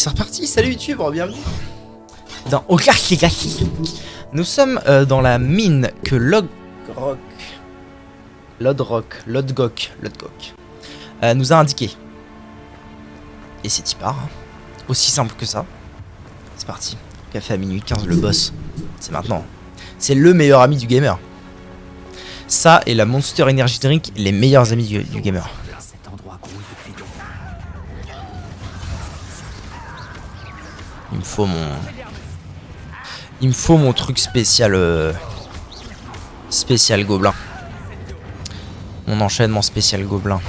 C'est reparti, salut YouTube, bienvenue dans Hogwarts Legacy. Nous sommes dans la mine que Lodgok nous a indiqué. Et c'est y part. Aussi simple que ça. C'est parti. Café à minuit 15, le boss. C'est maintenant. C'est le meilleur ami du gamer. Ça et la Monster Energy Drink, les meilleurs amis du gamer. Il me faut mon truc spécial spécial gobelin. Mon enchaînement spécial gobelin.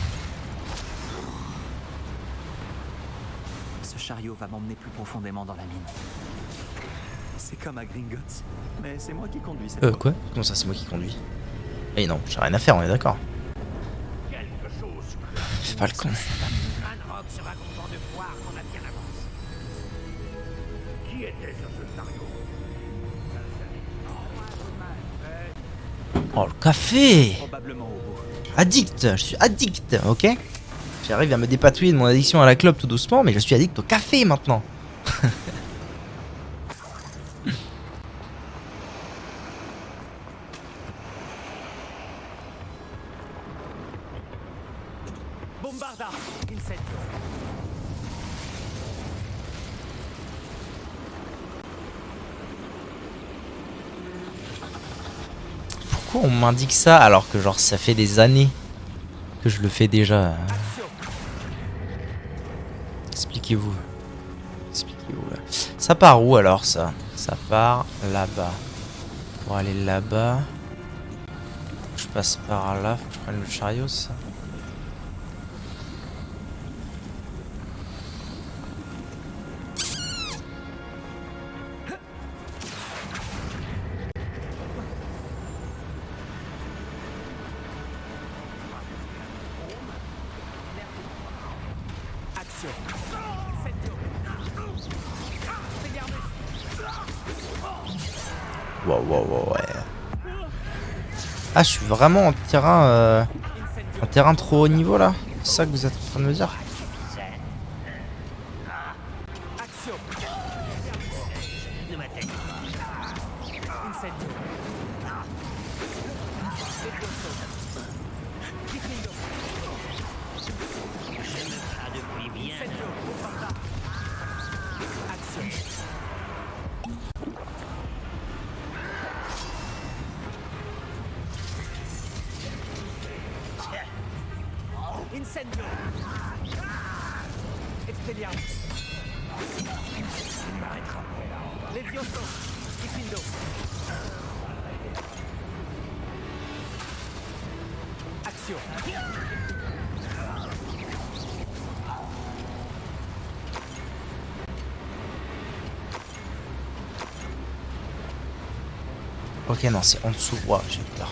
Ce chariot va m'emmener plus profondément dans la mine. C'est comme à Gringotts, mais c'est moi qui conduis cette fois. Quoi? Comment ça c'est moi qui conduis? Eh non, j'ai rien à faire, on est d'accord. Fais pas le con. Oh le café! Addict, je suis addict, ok? J'arrive à me dépatouiller de mon addiction à la clope tout doucement, mais je suis addict au café maintenant. Bombarda, Incendio. Pourquoi on m'indique ça alors que genre ça fait des années que je le fais déjà? Expliquez-vous. Expliquez-vous là. Ça part où alors ça? Ça part là-bas. Pour aller là-bas. Je passe par là, faut que je prenne le chariot ça. Wow, ouais. Ah, je suis vraiment en terrain trop haut niveau là. C'est ça que vous êtes en train de me dire? Incendio. Expelliarmus. Il m'arrêtera. Levioso. Diffindo. Action. Ok, non, c'est en dessous. Wow, j'ai peur.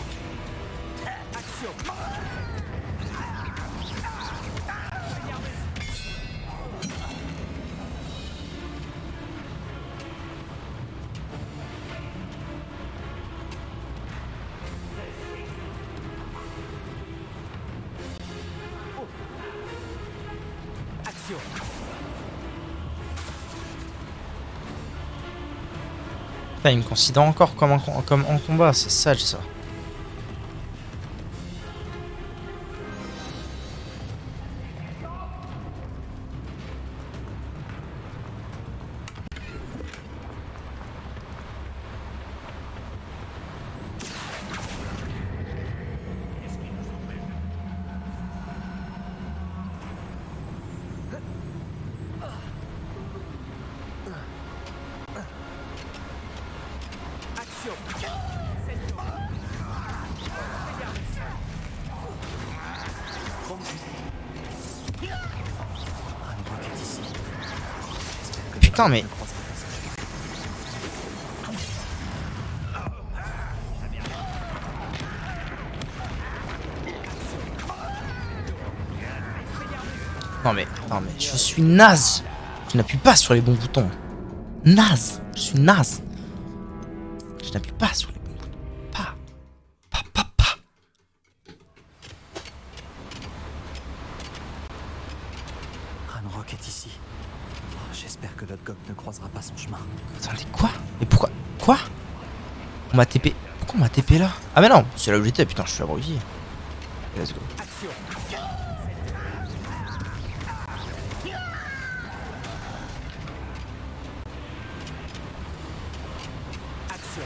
Putain, il me considère encore comme en combat, c'est sage ça. Putain mais... Non mais je suis naze. Je n'appuie pas sur les bons boutons. Naze, je suis naze. Je n'appuie pas sur les bons boutons. Pas. Ranrock est ici. Oh, j'espère que Lodgok ne croisera pas son chemin. Attendez, quoi? Mais pourquoi? Quoi? On m'a TP. Pourquoi on m'a TP là? Ah mais non, c'est là où j'étais, putain, je suis abruti. Let's go. Action. Action. Action.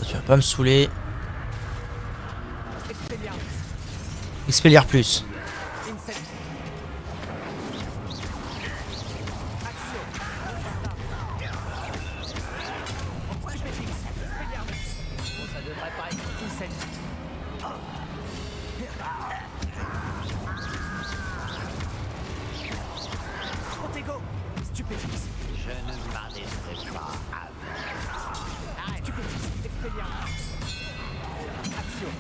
Tu vas pas me saouler. Expelliarmus. Expelliar plus. Incend. Action. Stupéfix. Expelliarmus. Bon, ça devrait pas être Incend. Protego. Stupéfix. Je ne m'en laisserai pas. Stupéfix. Expelliarmus. Action.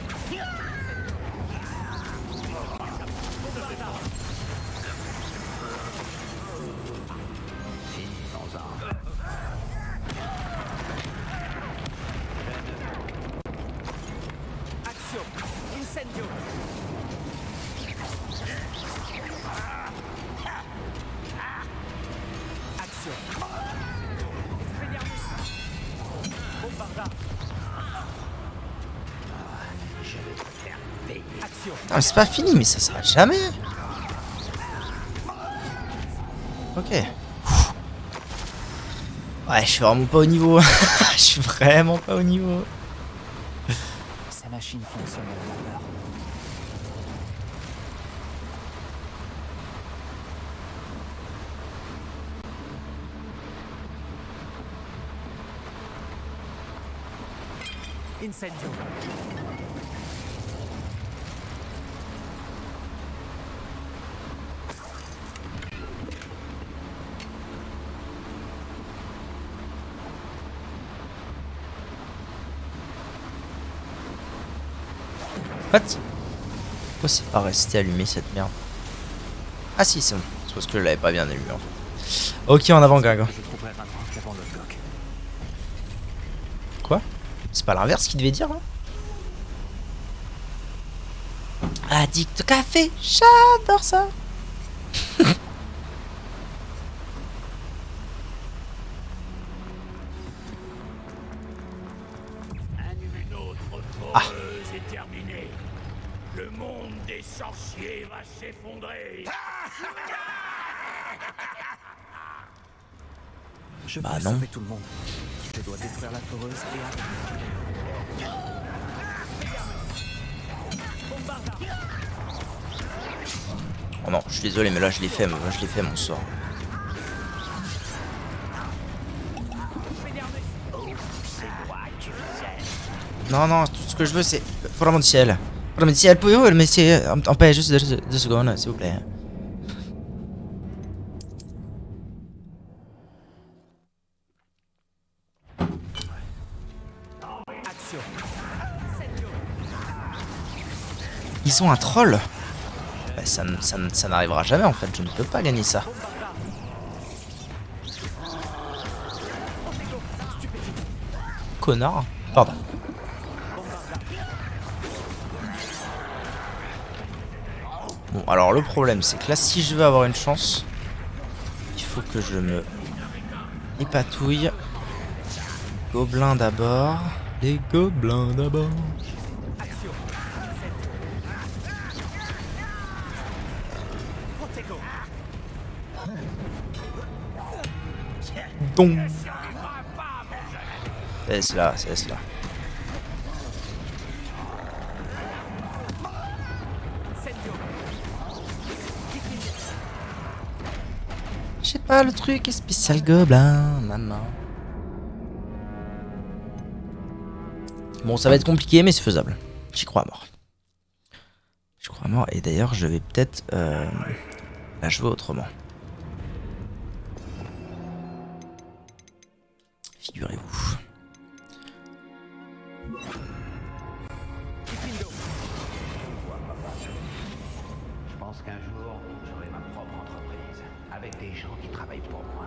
Action. Incendio. Action. Expelliarmus. Bombarda. Je vais te faire payer. Action. Non mais c'est pas fini, mais ça s'arrête jamais. Ok. Ouais, je suis vraiment pas au niveau. Je suis vraiment pas au niveau. Sa machine fonctionne à la vapeur. Incendio. What? Pourquoi c'est pas resté allumé cette merde? Ah si, c'est bon. C'est parce que je l'avais pas bien allumé en fait. Ok, en avant, Gringo. Je trouverai Ranrock avant Lodgok. Quoi? C'est pas l'inverse qu'il devait dire là? Addict au café, j'adore ça. Une autre foreuse est terminée. Le monde des sorciers va s'effondrer. Je Bah peux non. sauver tout le monde. Je dois détruire la foreuse et Oh non, je suis désolé, mais là je l'ai fait, mon sort. Non, non, tout ce que je veux c'est... Pour mon ciel. Pour mon ciel, pouvez-vous le mettre en paix juste 2 secondes, s'il vous plaît. action. Ils ont un troll. Bah, ça n'arrivera jamais en fait, je ne peux pas gagner ça. Connard. Pardon. Bon, alors le problème c'est que là si je veux avoir une chance, il faut que je me épatouille. Gobelins d'abord. Les gobelins d'abord. Action. Protego. Donc. C'est cela, c'est cela. Incendio. Je sais pas, le truc est spécial gobelin, maman. Bon, ça va être compliqué, mais c'est faisable. J'y crois à mort. J'y crois à mort, et d'ailleurs, je vais peut-être la jouer autrement. Figurez-vous. Je pense qu'un jour, j'aurai ma propre entreprise, avec des gens qui travaillent pour moi.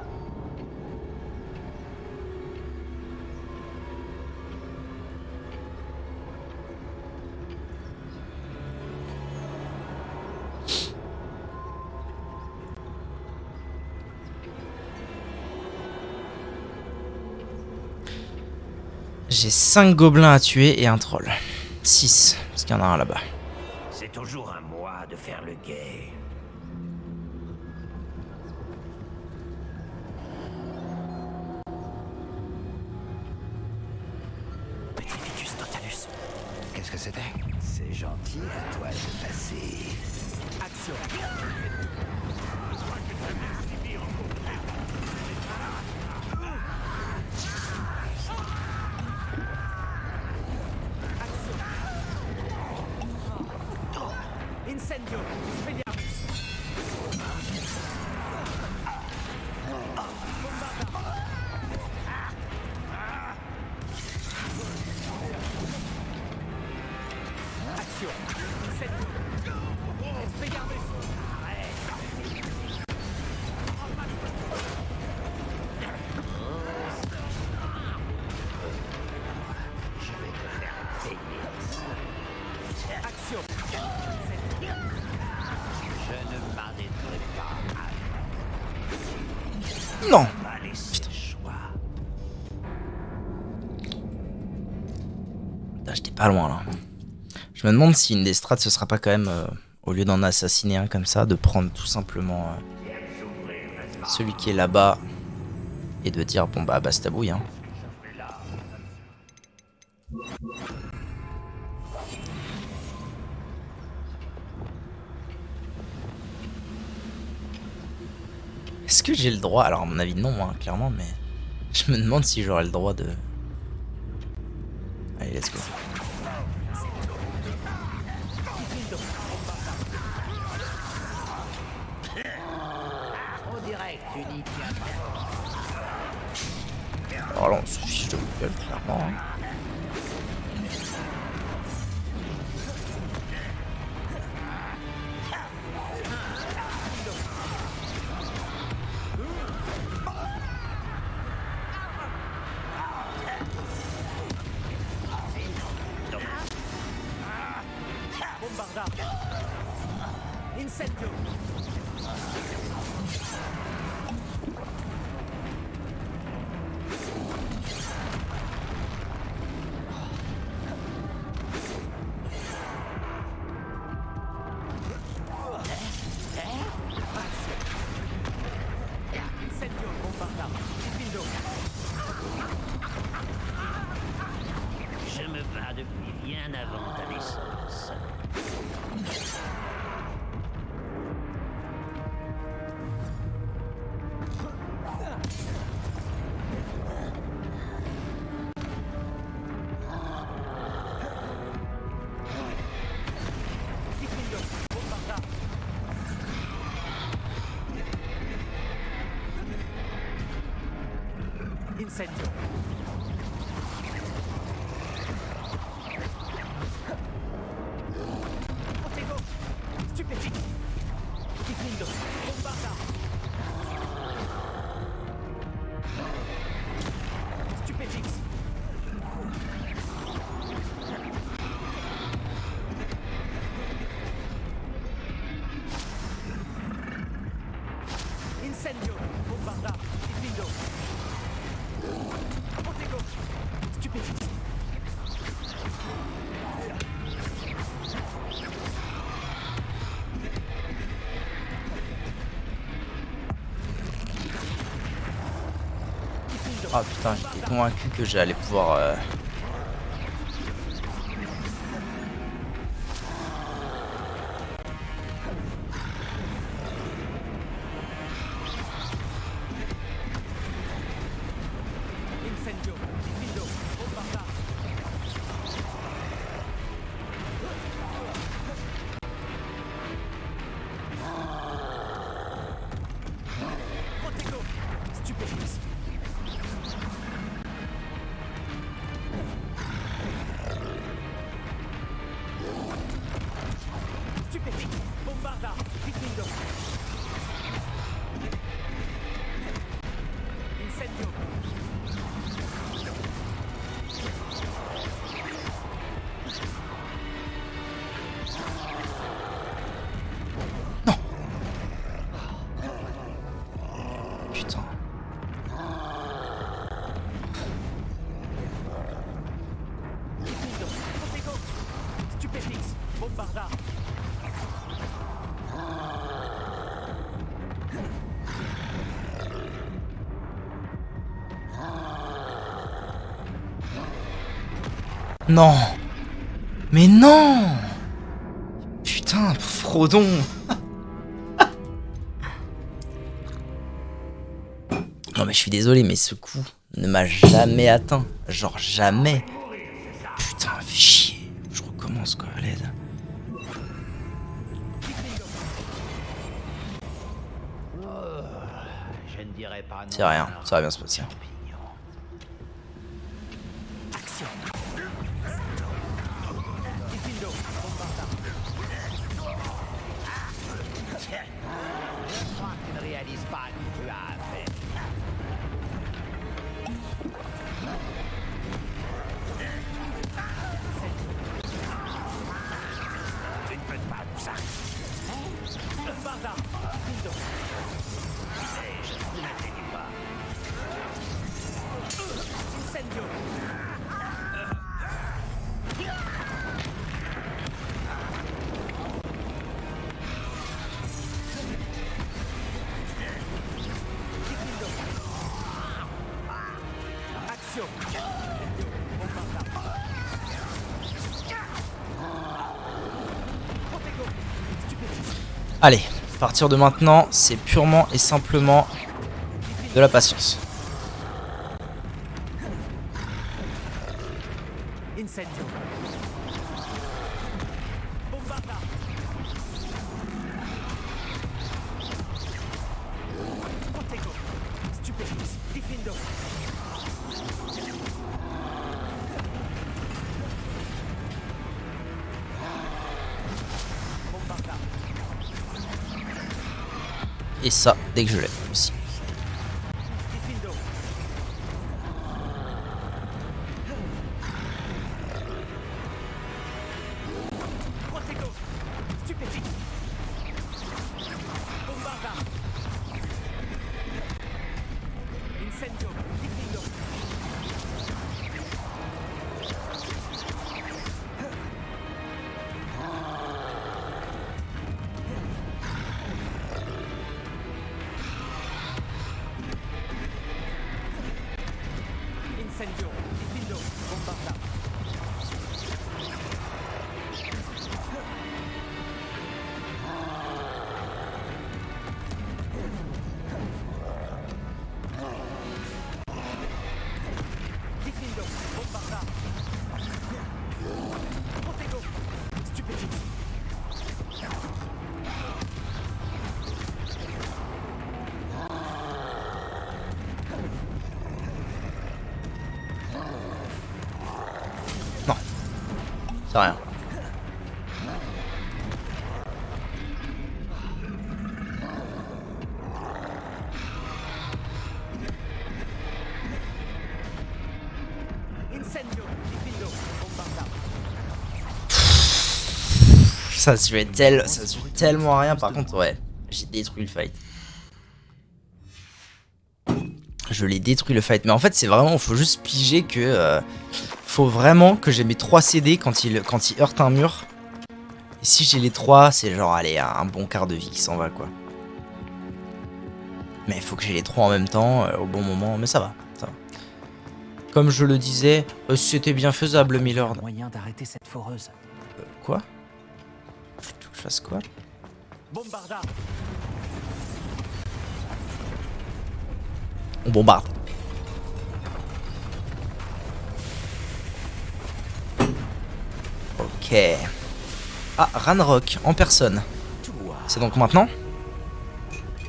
J'ai 5 gobelins à tuer et un troll. 6, parce qu'il y en a un là-bas. C'est toujours à moi de faire le guet. Petrificus totalus. Qu'est-ce que c'était? C'est gentil à toi de passer. Action. Incendio. Expelliarmus. Action. Incendio. Expelliarmus. Je vais te faire payer. Action. Je ne m'arrêterai pas à Non! pas laisser le choix. Putain, j'étais pas loin là. Je me demande si une des strats ce sera pas quand même, au lieu d'en assassiner un comme ça, de prendre tout simplement celui qui est là-bas et de dire bon bah basta bouille hein. Est-ce que j'ai le droit? Alors à mon avis non hein, clairement, mais je me demande si j'aurai le droit de... Allez let's go. On dirait que tu n'y tiens pas. Alors là on se fiche de gueule clairement hein. Bombarda. Incendio. Incendio. Bombarda. Diffindo. Je me bats depuis bien avant ta naissance. Diffindo. Bombarda. Incendio. Protego. Stupéfique. Diffindo. Bombarda. Stupéfixe. Incendio. Bombarda. Diffindo. Protego. Stupéfixe. Ah putain, j'étais convaincu que j'allais pouvoir... Incendio. Diffindo. Bombarda. Protego. Stupéfixe. Non. Mais non. Putain, Frodon. Non mais je suis désolé, mais ce coup ne m'a jamais atteint. Genre jamais. Putain, fais chier. Je recommence quoi, à l'aide. Je ne dirais pas non. C'est rien, ça va bien se passer. Tu ne réalises pas ce que tu as fait. Tu ne peux pas tout ça. Barda. Je ne m'inquiète pas. Incendio. Action. Allez, à partir de maintenant, c'est purement et simplement de la patience. Incendio. Bombarda. Protego. Stupefix. Diffindo. Bombarda. Et ça, dès que je l'ai aussi. Diffindo. Protego. Stupefix. Bombarda. Incendio. Diffindo. Incendio. Diffindo. Bombarda. Diffindo. Bombarda. Protego. Stupefix. Non. C'est rien. Incendio. Diffindo. Bombarda. Ça se joue tellement à rien. Par contre, ouais, j'ai détruit le fight. Je l'ai détruit le fight. Mais en fait, c'est vraiment, faut juste piger que... faut vraiment que j'ai mes 3 CD quand il heurte un mur. Et si j'ai les 3, c'est genre, allez, un bon quart de vie qui s'en va, quoi. Mais il faut que j'ai les 3 en même temps, au bon moment. Mais ça va, ça va. Comme je le disais, c'était bien faisable, Milord. Moyen d'arrêter cette foreuse. Quoi? Tu veux que je fasse quoi? Bombarda. On bombarde. Ok. Ah, Ranrock en personne. Toi, C'est donc maintenant?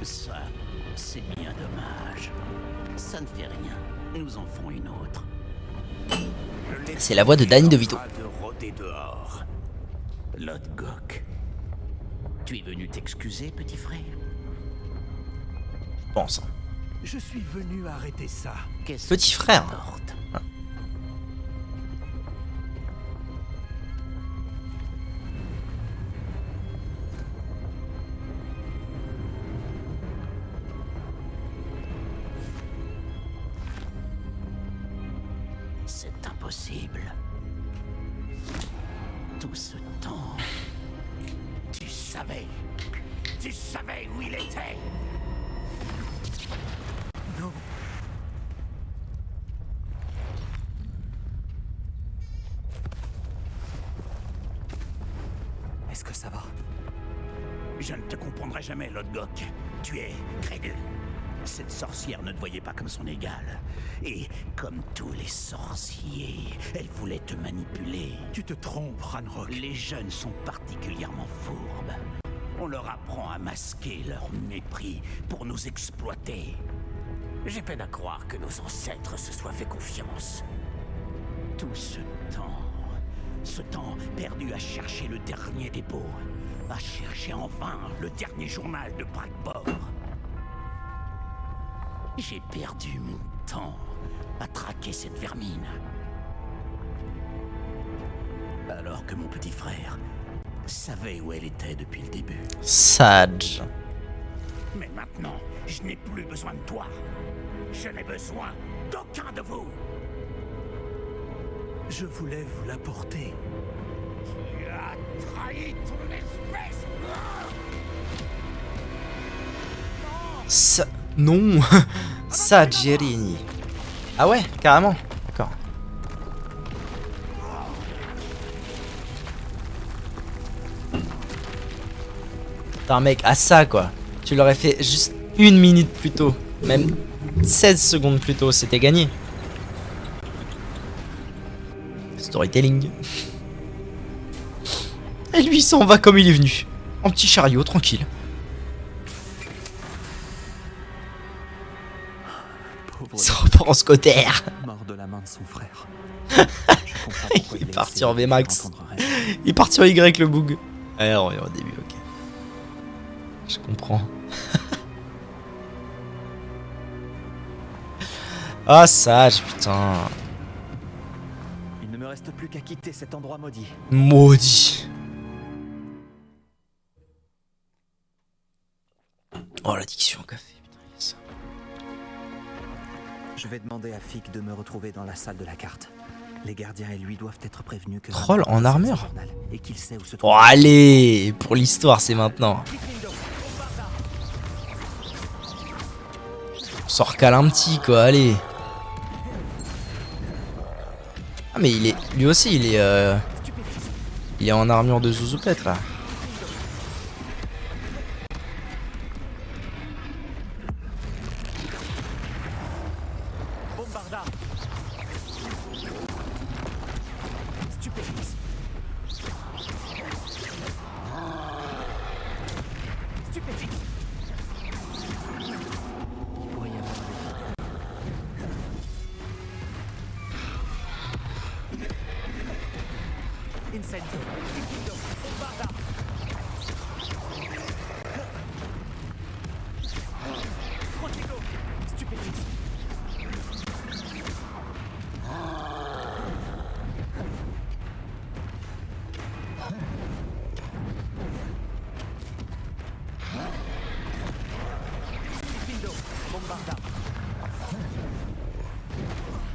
ça, c'est bien dommage. Ça ne fait rien. Nous en ferons une autre. C'est la voix de Danny DeVito. De rôder dehors. Lodgok. Tu es venu t'excuser, petit frère? Je pense. Je suis venu arrêter ça. Qu'est-ce Petit qui frère. t'importe? C'est impossible. Tout ce temps, tu savais où il était. Non. comprendrai jamais, Lodgok. Tu es crédule. Cette sorcière ne te voyait pas comme son égale. Et comme tous les sorciers, elle voulait te manipuler. Tu te trompes, Ranrock. Les jeunes sont particulièrement fourbes. On leur apprend à masquer leur mépris pour nous exploiter. J'ai peine à croire que nos ancêtres se soient fait confiance. Tout ce temps perdu à chercher le dernier dépôt, à chercher en vain le dernier journal de Brackbor. J'ai perdu mon temps à traquer cette vermine. Alors que mon petit frère savait où elle était depuis le début. Sage. Mais maintenant, je n'ai plus besoin de toi. Je n'ai besoin d'aucun de vous. Je voulais vous l'apporter. Tu as trahi ton espèce. Non. Sagerini. Ah ouais, carrément. D'accord. T'as un mec à ça quoi. Tu l'aurais fait juste 1 minute plus tôt. Même 16 secondes plus tôt, c'était gagné. Storytelling. Et lui il s'en va comme il est venu. En petit chariot, tranquille. Pauvre Ça repart en scotter. mort de la main de son frère. Il est parti en VMAX. Il est parti en Y le bug. Alors, au début, ok. Je comprends. Ah, sage, putain. Il ne me reste plus qu'à quitter cet endroit maudit. Maudit. Oh, l'addiction au café, putain. Yes. Je vais demander à Fig de me retrouver dans la salle de la carte. Les gardiens et lui doivent être prévenus que... Troll en armure. Et qu'il sait où se trouve... Oh, allez. Pour l'histoire, c'est maintenant. On s'en recale un petit, quoi, allez. Ah, mais il est... Lui aussi, il est en armure de Zouzoupette, là.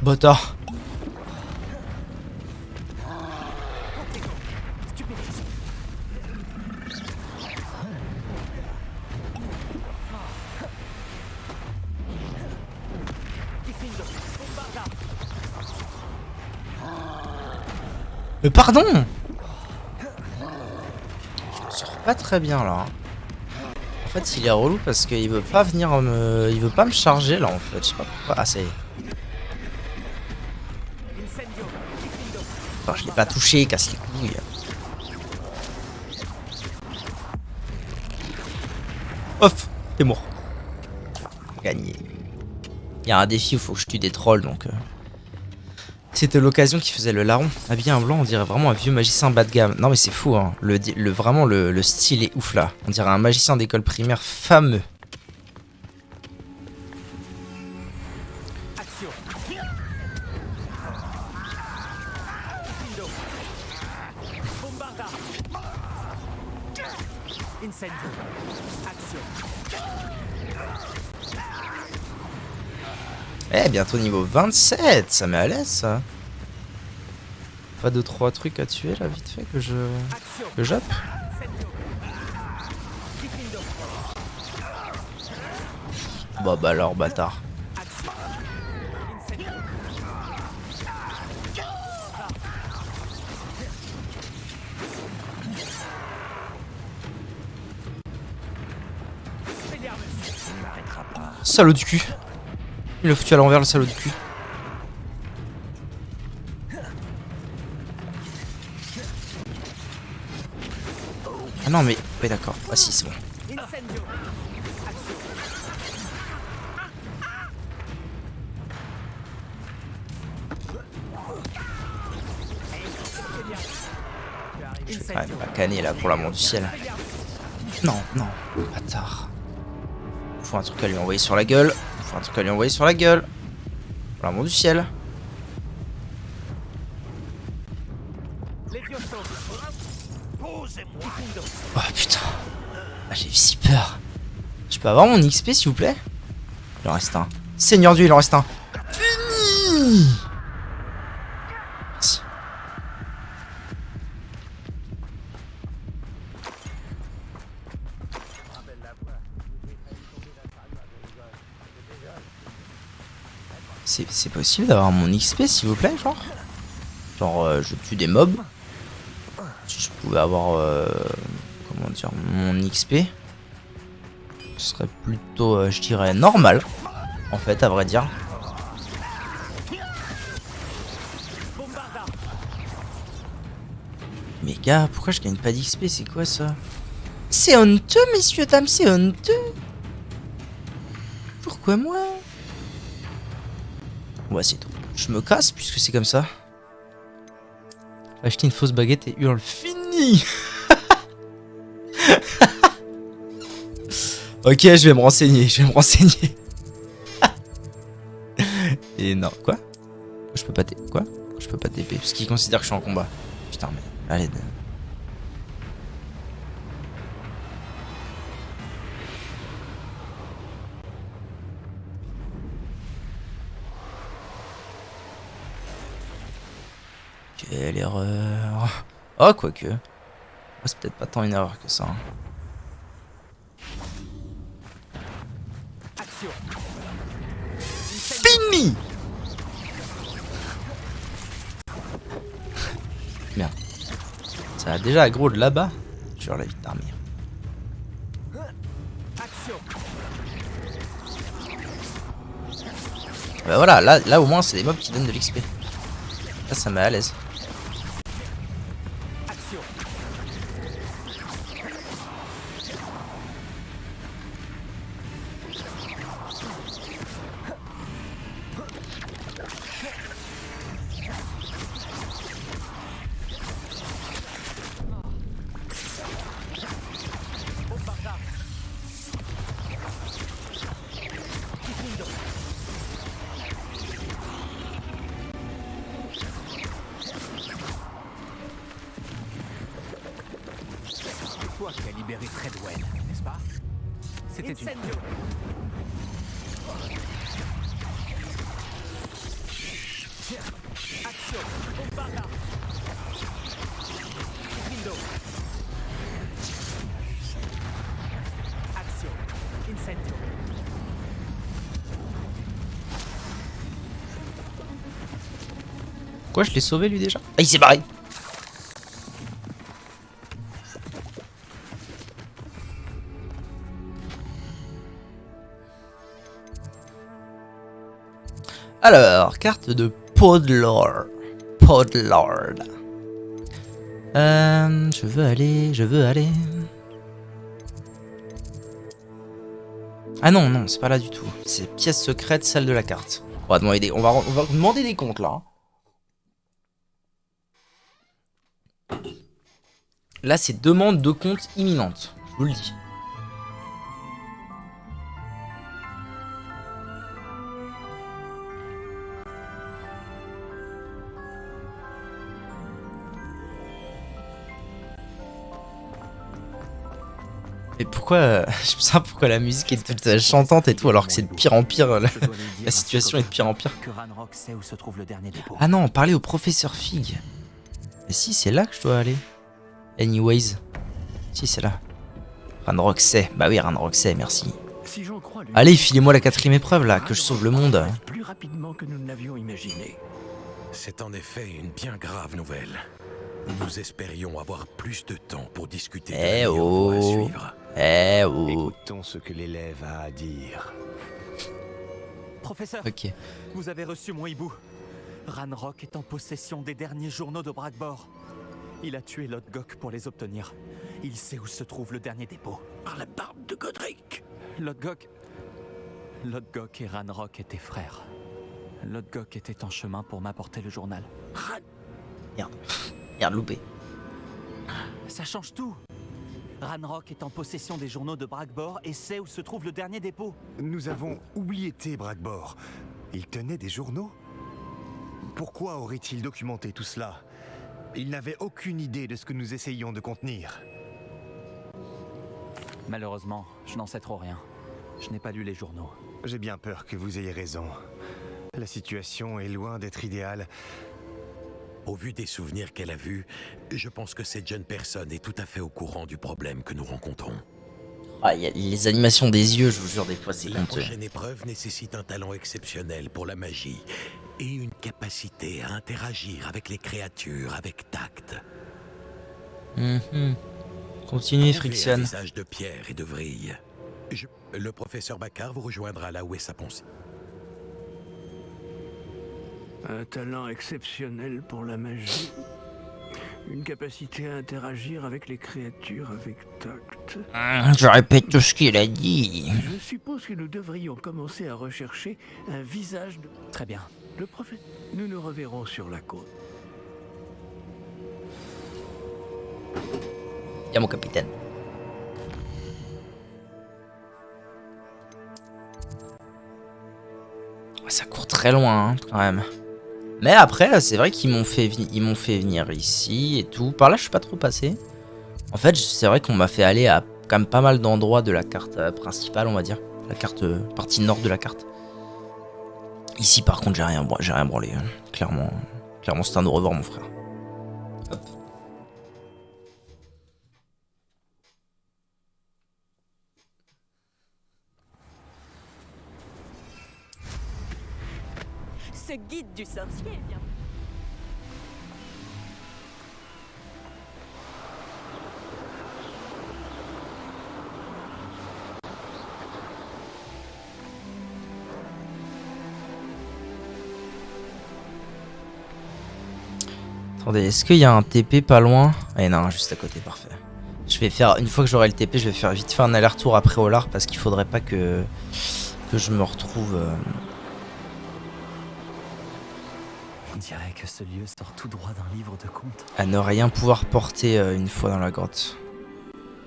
Bâtard. Mais pardon. Je me sors pas très bien là. En fait il est relou parce qu'il veut pas venir me... Il veut pas me charger là en fait. Je sais pas pourquoi. Ah ça y est. Enfin, je l'ai pas touché, casse les couilles. Off, t'es mort. Gagné. Il y a un défi où il faut que je tue des trolls donc... C'était l'occasion qui faisait le larron. Habillé en blanc, on dirait vraiment un vieux magicien bas de gamme. Non mais c'est fou hein. Vraiment le style est ouf là. On dirait un magicien d'école primaire fameux. Eh, bientôt niveau 27, ça met à l'aise ça. Pas 2-3 trucs à tuer là vite fait que je jappe. Bah alors bâtard. ne m'arrêtera pas. Salaud du cul. Il l'a foutu à l'envers, le salaud du cul. Ah non mais... Ouais d'accord. Ah si c'est bon. Je vais quand même pas canner là pour l'amour du ciel. Non, non, bâtard. Faut un truc à lui envoyer sur la gueule. Faut un truc à lui envoyer sur la gueule. Pour l'amour du ciel. Oh putain. Ah, j'ai eu si peur. Je peux avoir mon XP s'il vous plaît? Il en reste un. Seigneur Dieu, il en reste un. Fini. Merci. C'est possible d'avoir mon XP s'il vous plaît, genre? Genre je tue des mobs. Si je pouvais avoir comment dire mon XP, ce serait plutôt je dirais normal en fait à vrai dire. Mais gars, pourquoi je gagne pas d'XP? C'est quoi ça? C'est honteux messieurs dames, c'est honteux. Pourquoi moi? Ouais c'est tout. Je me casse puisque c'est comme ça. Acheter une fausse baguette et hurle fini. Ok, je vais me renseigner, Et non, quoi? Je peux pas TP, quoi? Je peux pas TP, parce qu'il considère que je suis en combat. Putain, mais, allez. Quelle erreur. Oh, quoique. Oh, c'est peut-être pas tant une erreur que ça. Hein. Fini. Merde. Ça a déjà aggro de là-bas. Sur la vie d'armure. Bah voilà, là au moins c'est des mobs qui donnent de l'XP. Là ça met à l'aise. Toi qui as libéré Treadwell, n'est-ce pas? C'était une... Action, Bombarda. Action, Incendio. Quoi, je l'ai sauvé lui déjà? Ah, il s'est barré. Alors, carte de Podlord. Je veux aller. Ah non, c'est pas là du tout. C'est pièce secrète, celle de la carte. On va demander des comptes là. Là, c'est demande de compte imminente. Je vous le dis. Et pourquoi, je sais pas pourquoi la musique est toute chantante et tout alors que c'est de pire en pire, la situation est de pire en pire. Ah non, parler au professeur Fig. Mais si, c'est là que je dois aller. Anyways. Si, c'est là. Ranrock sait. Bah oui, Ranrock sait, merci. Allez, filez-moi la 4ème épreuve là, que je sauve le monde. Plus rapidement que nous ne l'avions imaginé. C'est en effet une bien grave nouvelle. Nous espérions avoir plus de temps pour discuter de la meilleure voie à suivre. Eh oh. Écoutons ce que l'élève a à dire. Professeur, Ok. vous avez reçu mon hibou. Ranrock est en possession des derniers journaux de Bragbor. Il a tué Lodgok pour les obtenir. Il sait où se trouve le dernier dépôt. Par la barbe de Godric. Lodgok et Ranrock étaient frères. Lodgok était en chemin pour m'apporter le journal. Merde, loupé. Ça change tout. Ranrock est en possession des journaux de Bragbor et sait où se trouve le dernier dépôt. Nous avons oublié Bragbor. Il tenait des journaux? Pourquoi aurait-il documenté tout cela? Il n'avait aucune idée de ce que nous essayions de contenir. Malheureusement, je n'en sais trop rien. Je n'ai pas lu les journaux. J'ai bien peur que vous ayez raison. La situation est loin d'être idéale. Au vu des souvenirs qu'elle a vus, je pense que cette jeune personne est tout à fait au courant du problème que nous rencontrons. Ah, y a les animations des yeux, je vous jure, des fois c'est La honteux. prochaine épreuve nécessite un talent exceptionnel pour la magie et une capacité à interagir avec les créatures avec tact. Continue, Un Friction. visage de pierre et de vrille. Le professeur Baccar vous rejoindra là où est sa pensée. Un talent exceptionnel pour la magie. Une capacité à interagir avec les créatures avec tact. Je répète tout ce qu'il a dit. Je suppose que nous devrions commencer à rechercher un visage de... Très bien. Le prophète. Nous nous reverrons sur la côte. Y'a mon capitaine. Ça court très loin, hein, quand même. Mais après, c'est vrai qu'ils m'ont fait, venir ici et tout. Par là, je suis pas trop passé. En fait, c'est vrai qu'on m'a fait aller à quand même pas mal d'endroits de la carte principale, on va dire. La carte partie nord de la carte. Ici, par contre, j'ai rien branlé. Hein. Clairement, c'est un au revoir, mon frère. Hop. Ce guide du sorcier vient. Attendez, est-ce qu'il y a un TP pas loin? Ah non, juste à côté, parfait. Je vais faire, une fois que j'aurai le TP, je vais faire vite fait un aller-retour après Olar parce qu'il faudrait pas que je me retrouve... On dirait que ce lieu sort tout droit d'un livre de contes. à ne rien pouvoir porter une fois dans la grotte.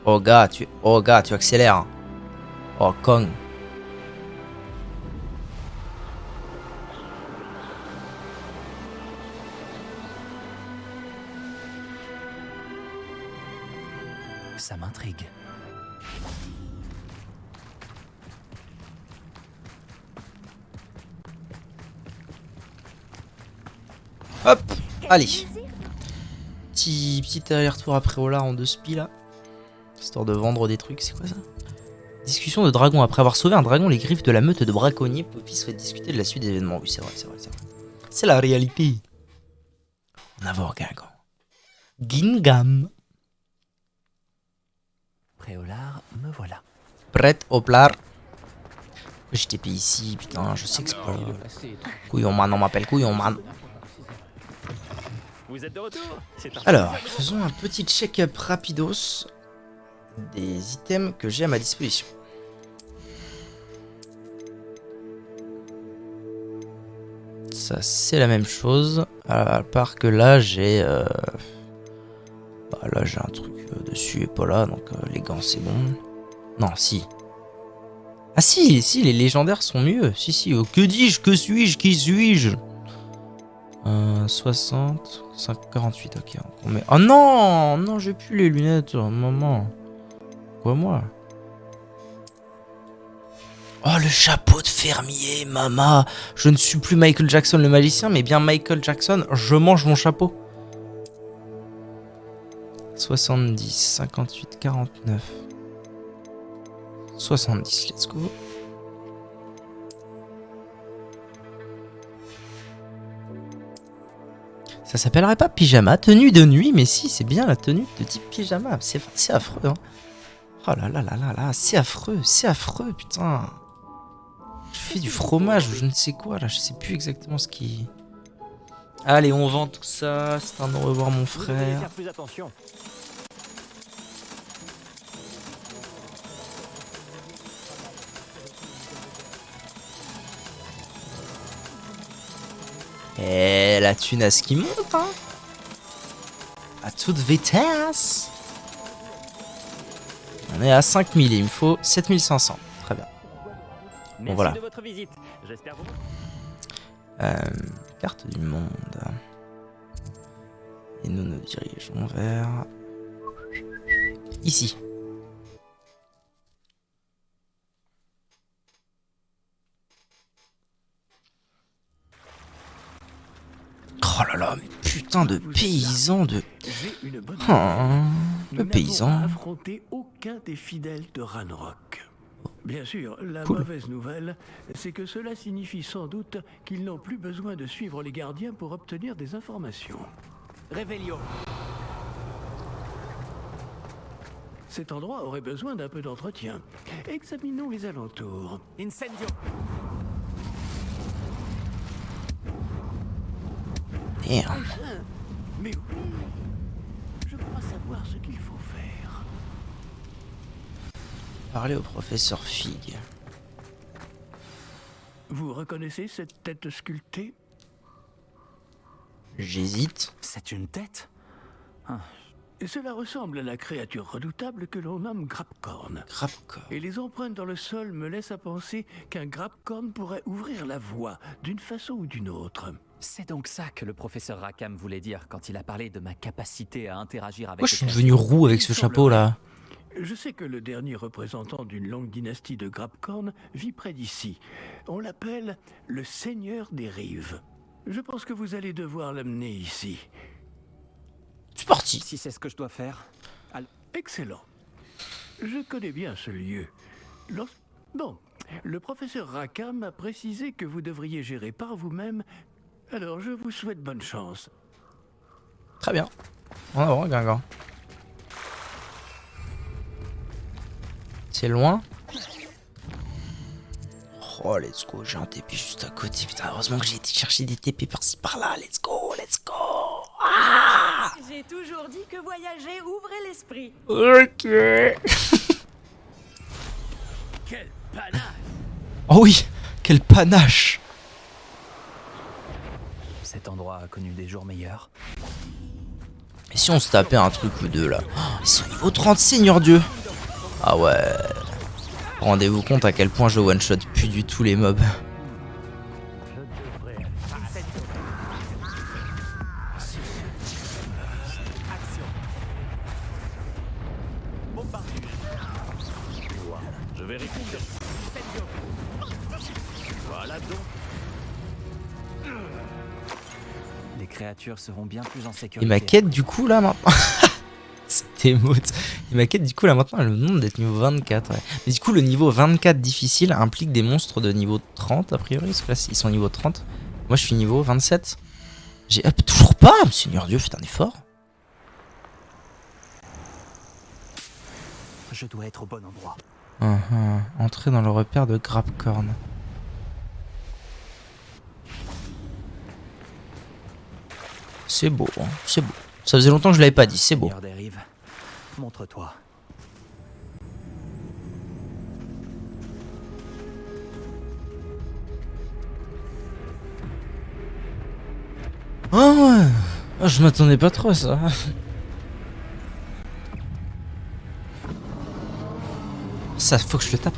Oh gars, tu accélères. Oh con. Ça m'intrigue. Hop, allez. Petit aller-retour après Olar en 2 spi là. Histoire de vendre des trucs, c'est quoi ça? Discussion de dragon. Après avoir sauvé un dragon, les griffes de la meute de braconniers, Poppy souhaite discuter de la suite des événements. Oui, c'est vrai. C'est la réalité. En avant, Guingamp. Gingam. Préolard, me voilà. Prête au plat. Je TP ici, putain, je sais que c'est pas... Couillon man, on m'appelle Couillon man. Vous êtes de retour? Alors, faisons un petit check-up rapidos des items que j'ai à ma disposition. Ça, c'est la même chose. À part que là, j'ai... là, j'ai un truc dessus et pas là. Donc, les gants, c'est bon. Non, si. Ah si, les légendaires sont mieux. Si. Oh, que dis-je? Que suis-je? Qui suis-je? 60, 48, ok. On met... Oh non, j'ai plus les lunettes, maman. Quoi, moi? Oh, le chapeau de fermier, maman. Je ne suis plus Michael Jackson le magicien, mais bien Michael Jackson, je mange mon chapeau. 70, 58, 49. 70, let's go. Ça s'appellerait pas pyjama, tenue de nuit, mais si, c'est bien la tenue de type pyjama. C'est affreux, hein. Oh là là là là là, c'est affreux, putain. Je fais du fromage ou je ne sais quoi là, je sais plus exactement ce qui... Allez, on vend tout ça, c'est un au revoir mon frère. Faire plus attention. Et la tunasse qui monte, hein. À toute vitesse. On est à 5000 et il me faut 7500. Très bien. Merci voilà. de votre visite. J'espère vous. Carte du monde. Et nous nous dirigeons vers... ici. Oh là là, mais putain de paysan de... J'ai une bonne Oh, nouvelle. le Nous paysan. n'avons affronté aucun des fidèles de Ranrock. Bien sûr, la Cool. mauvaise nouvelle, c'est que cela signifie sans doute qu'ils n'ont plus besoin de suivre les gardiens pour obtenir des informations. Révélio. Cet endroit aurait besoin d'un peu d'entretien. Examinons les alentours. Incendio. Merde. Mais oui, je crois savoir ce qu'il faut faire. Parler au professeur Fig. Vous reconnaissez cette tête sculptée? J'hésite. C'est une tête? Cela ressemble à la créature redoutable que l'on nomme Grabcorn. Grabcorn. Et les empreintes dans le sol me laissent à penser qu'un Grabcorn pourrait ouvrir la voie, d'une façon ou d'une autre. C'est donc ça que le professeur Rackham voulait dire quand il a parlé de ma capacité à interagir avec Pourquoi je les suis créatures. devenu roux avec ce chapeau là? Je sais que le dernier représentant d'une longue dynastie de Grabcorn vit près d'ici. On l'appelle le Seigneur des Rives. Je pense que vous allez devoir l'amener ici. C'est parti. Si c'est ce que je dois faire. Excellent. Je connais bien ce lieu. Bon, le professeur Rackham a précisé que vous devriez gérer par vous-même. Alors, je vous souhaite bonne chance. Très bien. En avant, Guingamp. C'est loin? Oh, let's go. J'ai un TP juste à côté. Putain, heureusement que j'ai été chercher des TP par-ci par-là. Let's go, let's go. Ah! J'ai toujours dit que voyager ouvrait l'esprit. Ok. Quel panache! Oh oui, quel panache. Cet endroit a connu des jours meilleurs. Et si on se tapait un truc ou deux là? Oh, ils sont niveau 30, Seigneur Dieu. Ah ouais. Rendez-vous compte à quel point je one-shot plus du tout les mobs. Je vérifie. Voilà donc. Les créatures seront bien plus en Et sécurité. ma quête du coup là maintenant... C'était mood. Et ma quête du coup là maintenant elle me demande d'être niveau 24. Ouais. Mais du coup le niveau 24 difficile implique des monstres de niveau 30 a priori. Parce que là ils sont niveau 30. Moi je suis niveau 27. J'ai up toujours pas. Seigneur Dieu, faites un effort. Je dois être au bon endroit. Entrer dans le repère de Grabcorn. C'est beau, hein, c'est beau. Ça faisait longtemps que je l'avais pas dit, c'est beau. Seigneur des rives, montre-toi. Ah ouais, ah, je m'attendais pas trop à ça. Ça, faut que je le tape.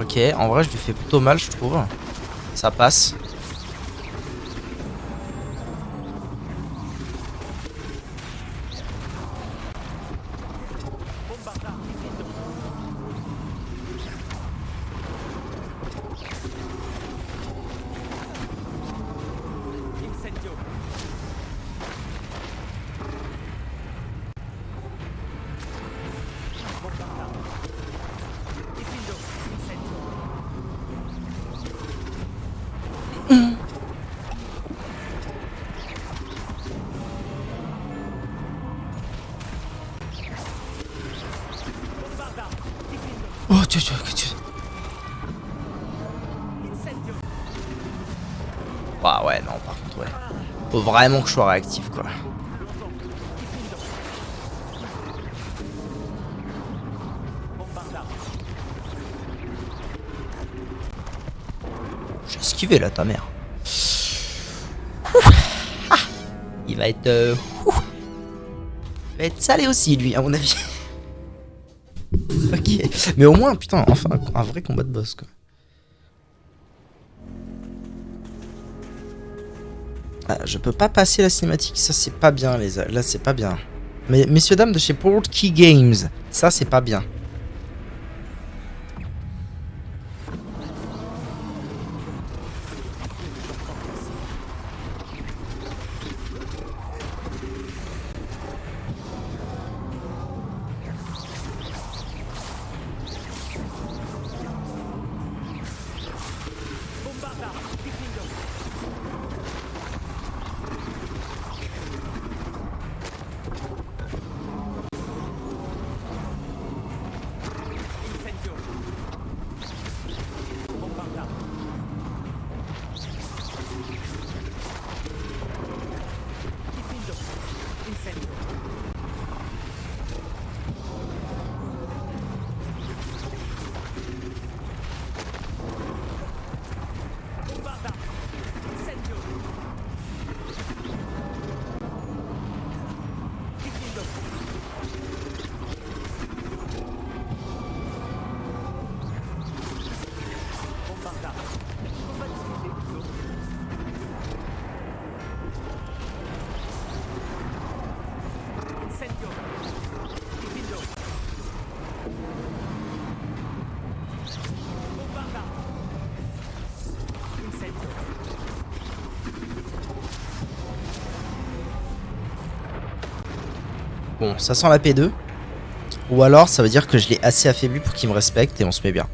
Ok, en vrai je lui fais plutôt mal je trouve. Ça passe. Incendio. Oh, tu... Bah ouais, non, par contre, ouais. Faut vraiment que je sois réactif, quoi. J'ai esquivé, là, ta mère. Ah, il va être... il va être salé aussi, lui, à mon avis. Ok. Mais au moins, putain, enfin, un vrai combat de boss, quoi. Ah, je peux pas passer la cinématique, ça c'est pas bien, là c'est pas bien. Mais messieurs dames de chez Portkey Games, ça c'est pas bien. Bon, ça sent la P2. Ou alors, ça veut dire que je l'ai assez affaibli pour qu'il me respecte et on se met bien.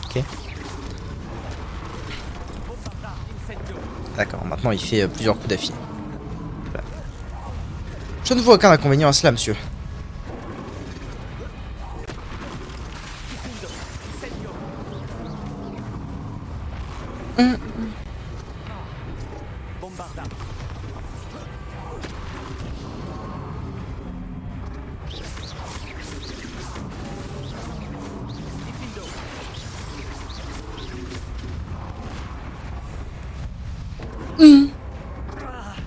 Ok. D'accord, maintenant il fait plusieurs coups d'affilée. Voilà. Je ne vois aucun inconvénient à cela, monsieur.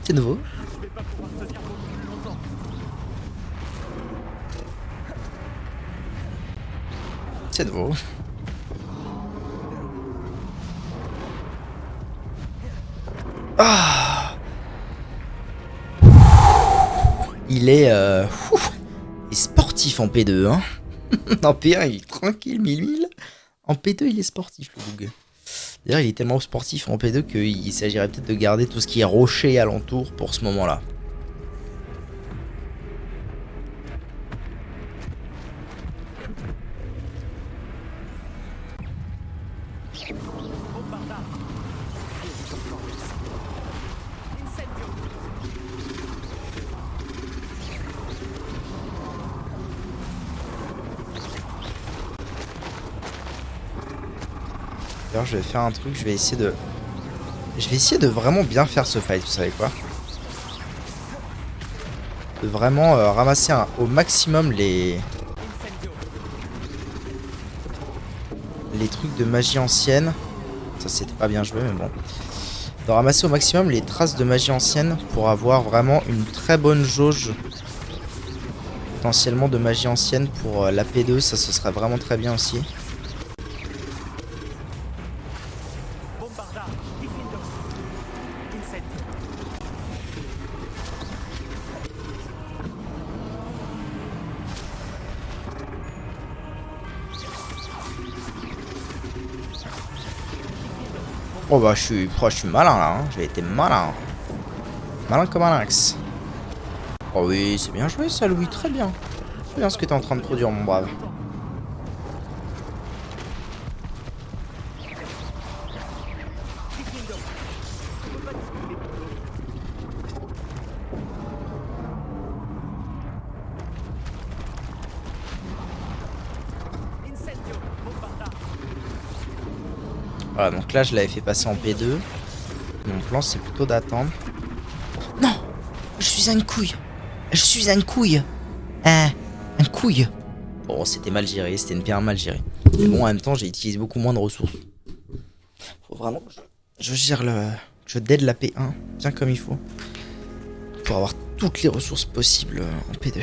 C'est nouveau. C'est nouveau. Ah. Il est sportif en P2, hein. En P1 il est tranquille, mille. En P2 il est sportif le bug. D'ailleurs, il est tellement sportif en P2 qu'il s'agirait peut-être de garder tout ce qui est rocher alentour pour ce moment-là. D'ailleurs, je vais faire un truc, je vais essayer de vraiment bien faire ce fight, vous savez quoi? De vraiment ramasser au maximum les trucs de magie ancienne. Ça c'était pas bien joué mais bon. De ramasser au maximum les traces de magie ancienne pour avoir vraiment une très bonne jauge potentiellement de magie ancienne pour la P2, ça ce serait vraiment très bien aussi. Oh bah je suis malin là, hein. J'ai été malin. Malin comme un lynx. Oh oui, c'est bien joué ça Louis, très bien. C'est bien ce que tu es en train de produire mon brave. Voilà, donc là je l'avais fait passer en P2. Mon plan c'est plutôt d'attendre. Non, je suis une couille. Je suis une couille. Un couille. Bon, c'était mal géré, c'était une pierre mal gérée. Mais bon, en même temps, j'ai utilisé beaucoup moins de ressources. Faut vraiment que je gère le... Je dead la P1 bien comme il faut. Pour avoir toutes les ressources possibles en P2.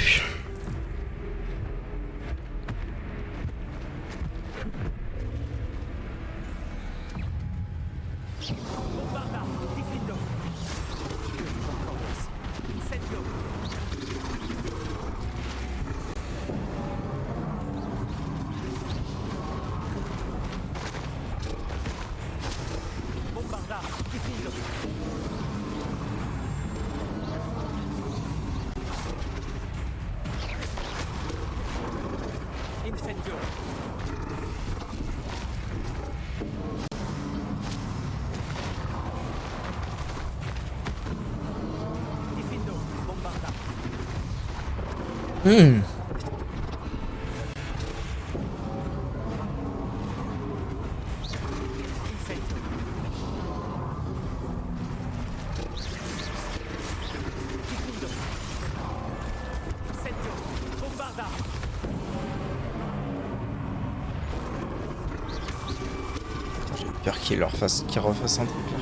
J'ai peur qu'ils refassent un truc là.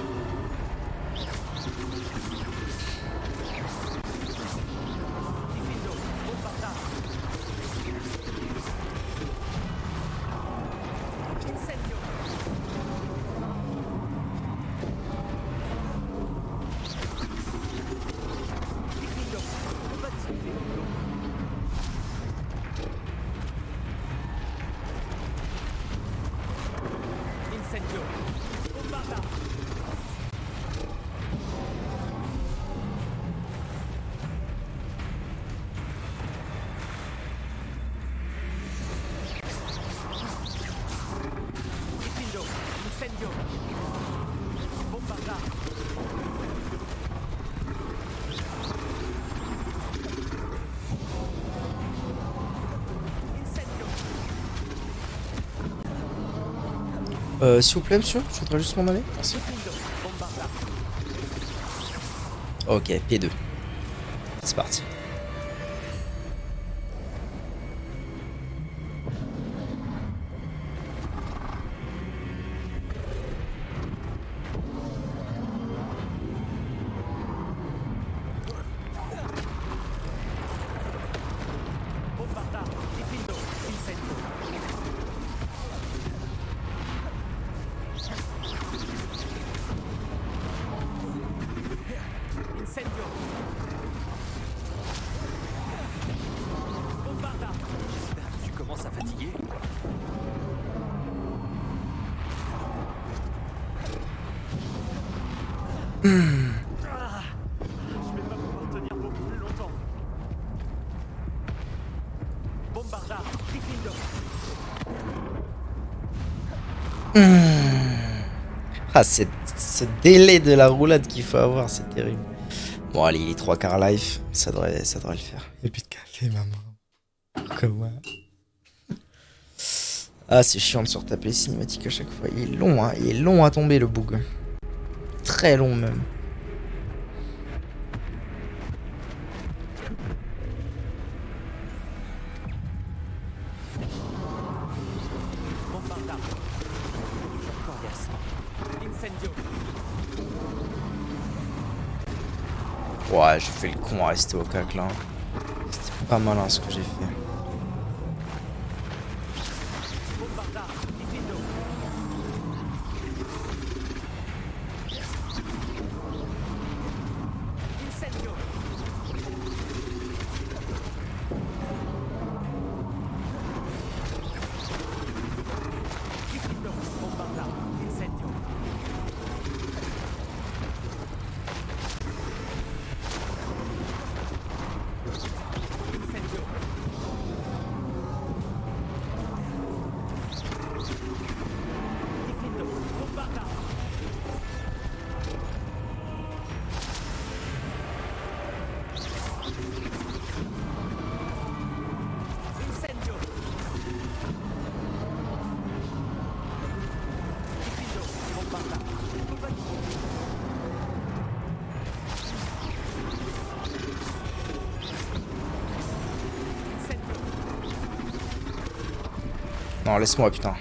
S'il vous plaît, monsieur, je voudrais juste m'en aller. Merci. Ok, P2. C'est parti. Ah, c'est ce délai de la roulade qu'il faut avoir, c'est terrible. Bon, allez, il est 3/4 life, ça devrait le faire. Et puis de café, maman. Comment? Ah, c'est chiant de se retaper les cinématiques à chaque fois. Il est long, hein. Il est long à tomber, le bug. Très long, même. Ouais, j'ai fait le con à rester au cac là. C'était pas malin ce que j'ai fait. Non, laisse-moi, putain.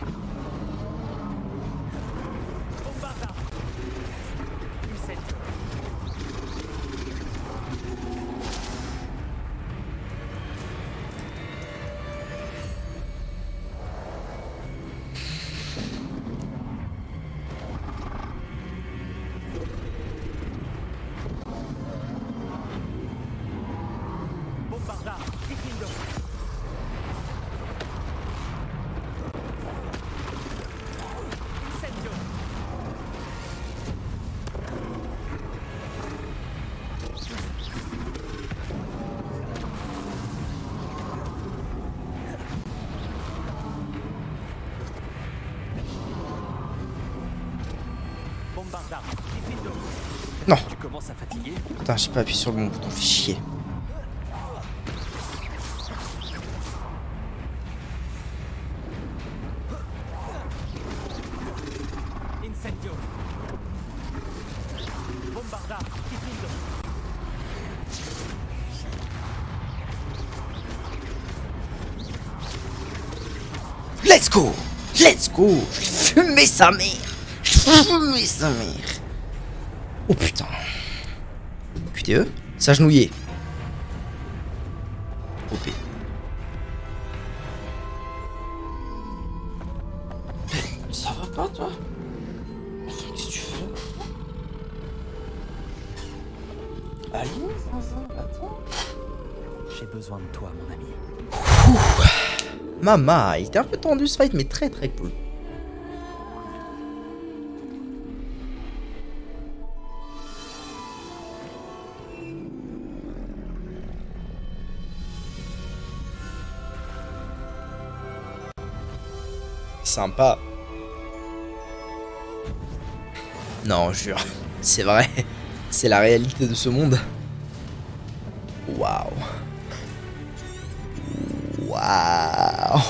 Non. Tu commences à fatiguer? Putain, j'ai pas appuyé sur le bon bouton, fais chier. Incendio. Bombarda. Diffindo. Let's go! Let's go! Je vais fumer sa mère! Je vais fumer sa mère! Oh putain! QTE? S'agenouiller. OP. Ça va pas toi? Qu'est-ce que tu fais? Allez, attends. J'ai besoin de toi, mon ami. Maman, il était un peu tendu ce fight, mais très très cool. Sympa. Non, je jure, c'est vrai. C'est la réalité de ce monde. Waouh. Waouh.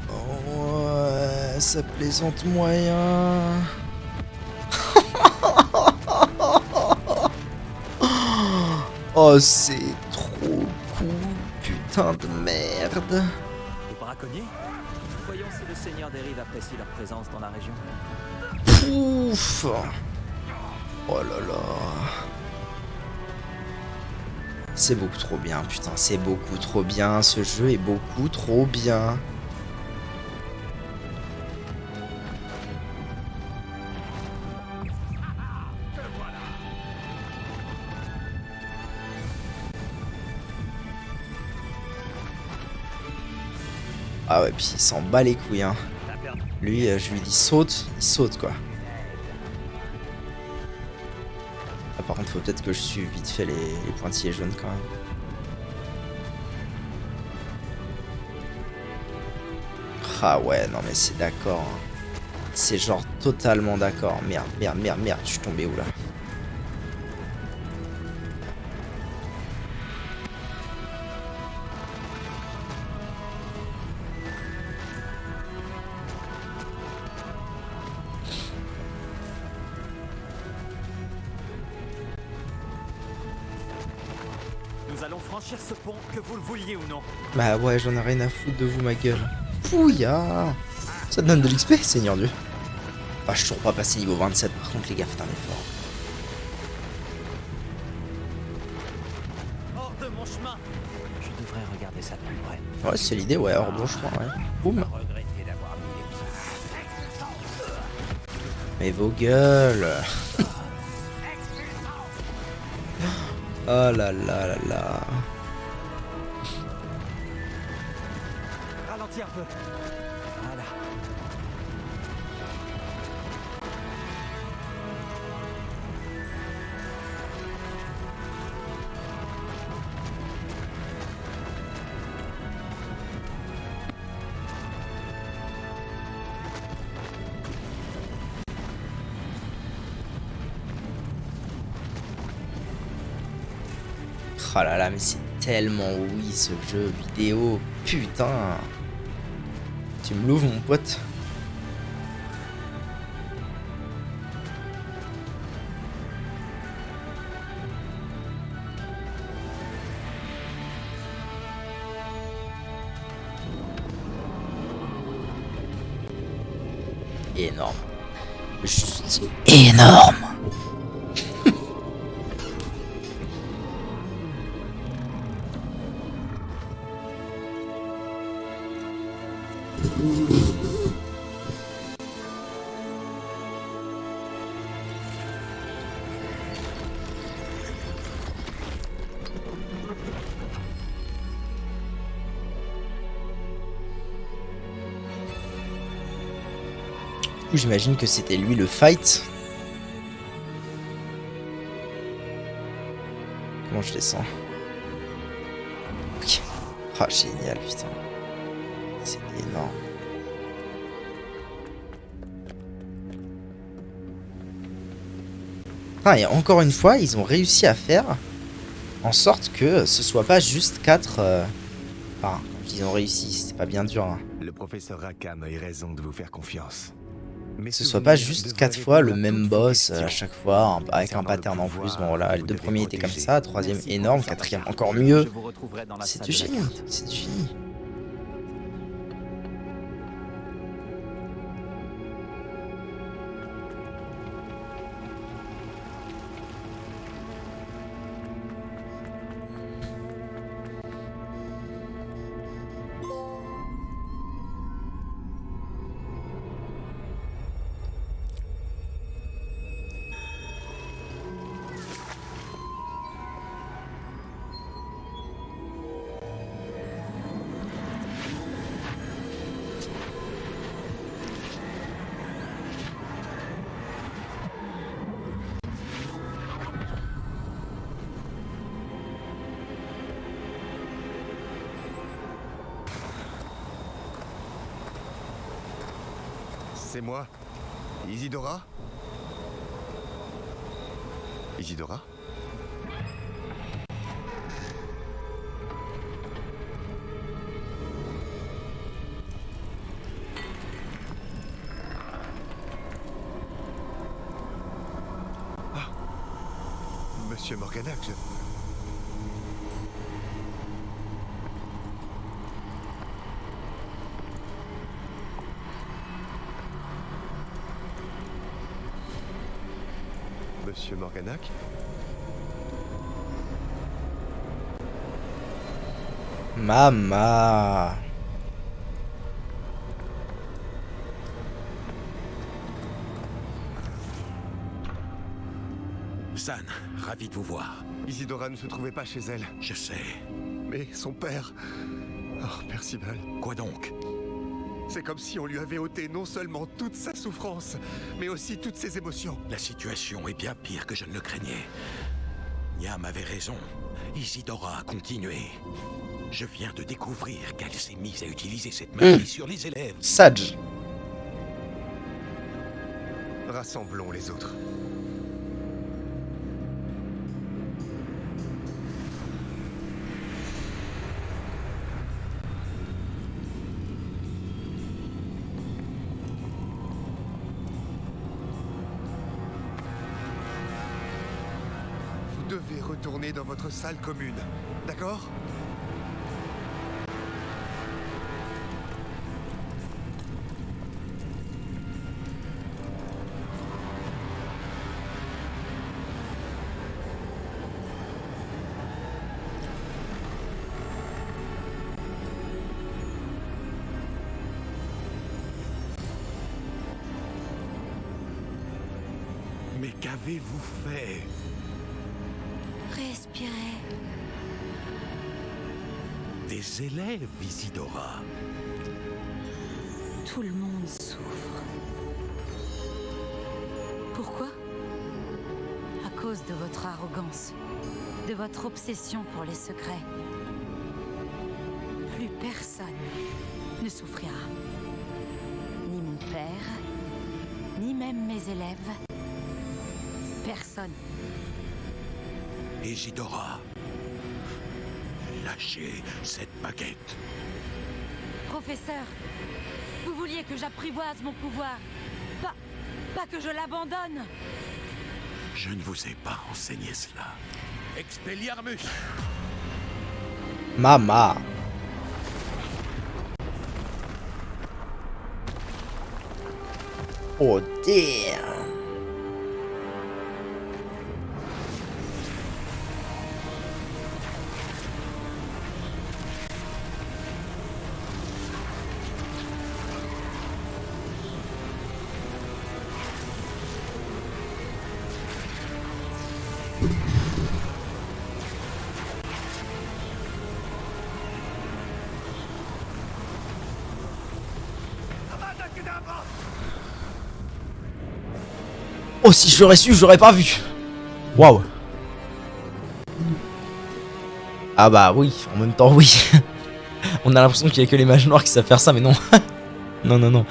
Ouais, ça plaisante moyen. Oh, c'est trop cool, putain de merde. Les braconniers? Voyons si le seigneur des rives apprécie leur présence dans la région. Pouf. Oh là là. C'est beaucoup trop bien, putain, c'est beaucoup trop bien. Ce jeu est beaucoup trop bien. Ah ouais, puis il s'en bat les couilles, hein. Lui, je lui dis saute, il saute, quoi. Ah, par contre, faut peut-être que je suive vite fait les pointillés jaunes, quand même. Ah ouais, non mais c'est d'accord. Hein. C'est genre totalement d'accord. Merde, merde, merde, merde, je suis tombé où, là? Nous allons franchir ce pont, que vous le vouliez ou non. Bah ouais, j'en ai rien à foutre de vous, ma gueule. Pouya. Ça te donne de l'XP, Seigneur Dieu. Bah, je suis toujours pas passé niveau 27, par contre, les gars, faites un effort. Hors de mon chemin. Je devrais regarder ça de plus près. Ouais, c'est l'idée, ouais, hors bon chemin, ouais. Boum. Mais vos gueules. Oh là là là là. Ralentis un peu. Voilà. Oh là là, mais c'est tellement oui ce jeu vidéo. Putain. Tu me l'ouvres, mon pote. énorme. Juste énorme. J'imagine que c'était lui le fight. Comment je descends? Ok. Ah, génial, putain. C'est énorme. Ah, et encore une fois, ils ont réussi à faire en sorte que ce soit pas juste 4... Enfin, quand ils ont réussi, c'est pas bien dur. Hein. Le professeur Rackham a eu raison de vous faire confiance. Mais Que ce soit pas juste 4 fois le même boss à chaque fois, avec un pattern en plus. Bon voilà, les 2 premiers étaient comme ça, 3ème énorme, 4ème encore mieux. C'est du génie, c'est du génie. C'est moi. Isidora? Isidora? Ah. Monsieur Morganac, Monsieur Morganac? Mama. Zan, ravi de vous voir. Isidora ne se trouvait pas chez elle. Je sais. Mais son père... Oh, Percival. Quoi donc? C'est comme si on lui avait ôté non seulement toute sa souffrance, mais aussi toutes ses émotions. La situation est bien pire que je ne le craignais. Niam avait raison. Isidora a continué. Je viens de découvrir qu'elle s'est mise à utiliser cette magie sur les élèves. Sage. Rassemblons les autres. Vous devez retourner dans votre salle commune, d'accord ? Mais qu'avez-vous fait? Respirez. Des élèves, Isidora. Tout le monde souffre. Pourquoi? À cause de votre arrogance, de votre obsession pour les secrets. Plus personne ne souffrira. Ni mon père, ni même mes élèves. Personne. Isidora. Lâchez cette baguette. Professeur, vous vouliez que j'apprivoise mon pouvoir. Pas que je l'abandonne. Je ne vous ai pas enseigné cela. Expelliarmus! Mama. Oh damn. Oh, si je l'aurais su, je l'aurais pas vu. Waouh. Ah bah oui, en même temps oui. On a l'impression qu'il y a que les mages noirs qui savent faire ça, mais non. Non, non, non.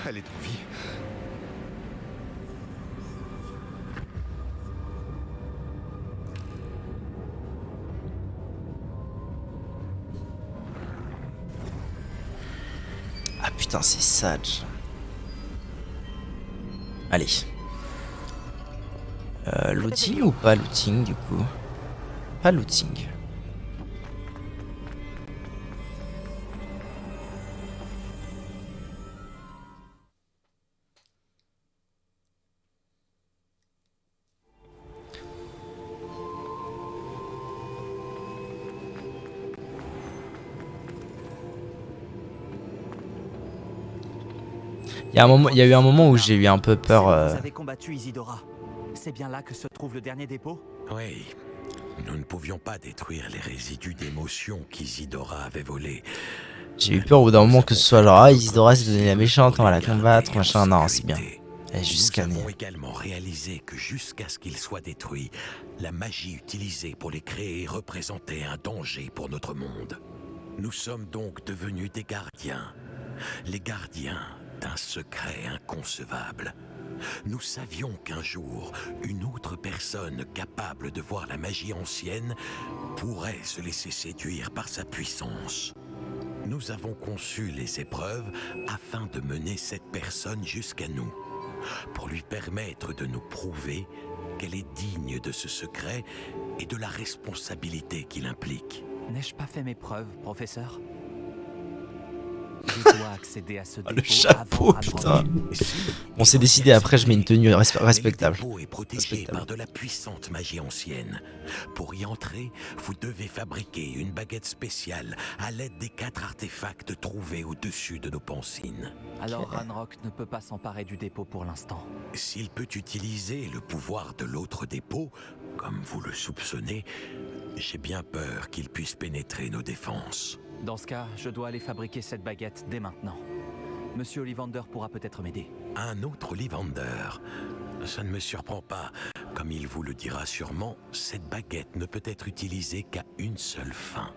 Elle est en vie. Ah putain, c'est Sage. Allez. Looting ou pas looting du coup? Pas looting. Il y a eu un moment où j'ai eu un peu peur. Vous avez combattu Isidora. C'est bien là que se trouve le dernier dépôt? Oui. Nous ne pouvions pas détruire les résidus d'émotions qu'Isidora avait volés. J'ai eu peur au bout d'un moment que ce soit genre, ah, Isidora s'est donné la méchante, on va la combattre, machin. Non, c'est bien. Elle est juste Nous avons scannée. également réalisé que jusqu'à ce qu'ils soient détruits, la magie utilisée pour les créer représentait un danger pour notre monde. Nous sommes donc devenus des gardiens. Les gardiens d'un secret inconcevable. Nous savions qu'un jour, une autre personne capable de voir la magie ancienne pourrait se laisser séduire par sa puissance. Nous avons conçu les épreuves afin de mener cette personne jusqu'à nous, pour lui permettre de nous prouver qu'elle est digne de ce secret et de la responsabilité qu'il implique. N'ai-je pas fait mes preuves, professeur? Je dois accéder à ce dépôt Le chapeau, avant putain. Ranrock. On s'est décidé, après je mets une tenue respectable. Le dépôt est protégé par de la puissante magie ancienne. Pour y entrer, vous devez fabriquer une baguette spéciale à l'aide des 4 artefacts trouvés au-dessus de nos pancines. Alors Ranrock ne peut pas s'emparer du dépôt pour l'instant. S'il peut utiliser le pouvoir de l'autre dépôt, comme vous le soupçonnez, j'ai bien peur qu'il puisse pénétrer nos défenses. Dans ce cas, je dois aller fabriquer cette baguette dès maintenant. Monsieur Ollivander pourra peut-être m'aider. Un autre Ollivander. Ça ne me surprend pas. Comme il vous le dira sûrement, cette baguette ne peut être utilisée qu'à une seule fin.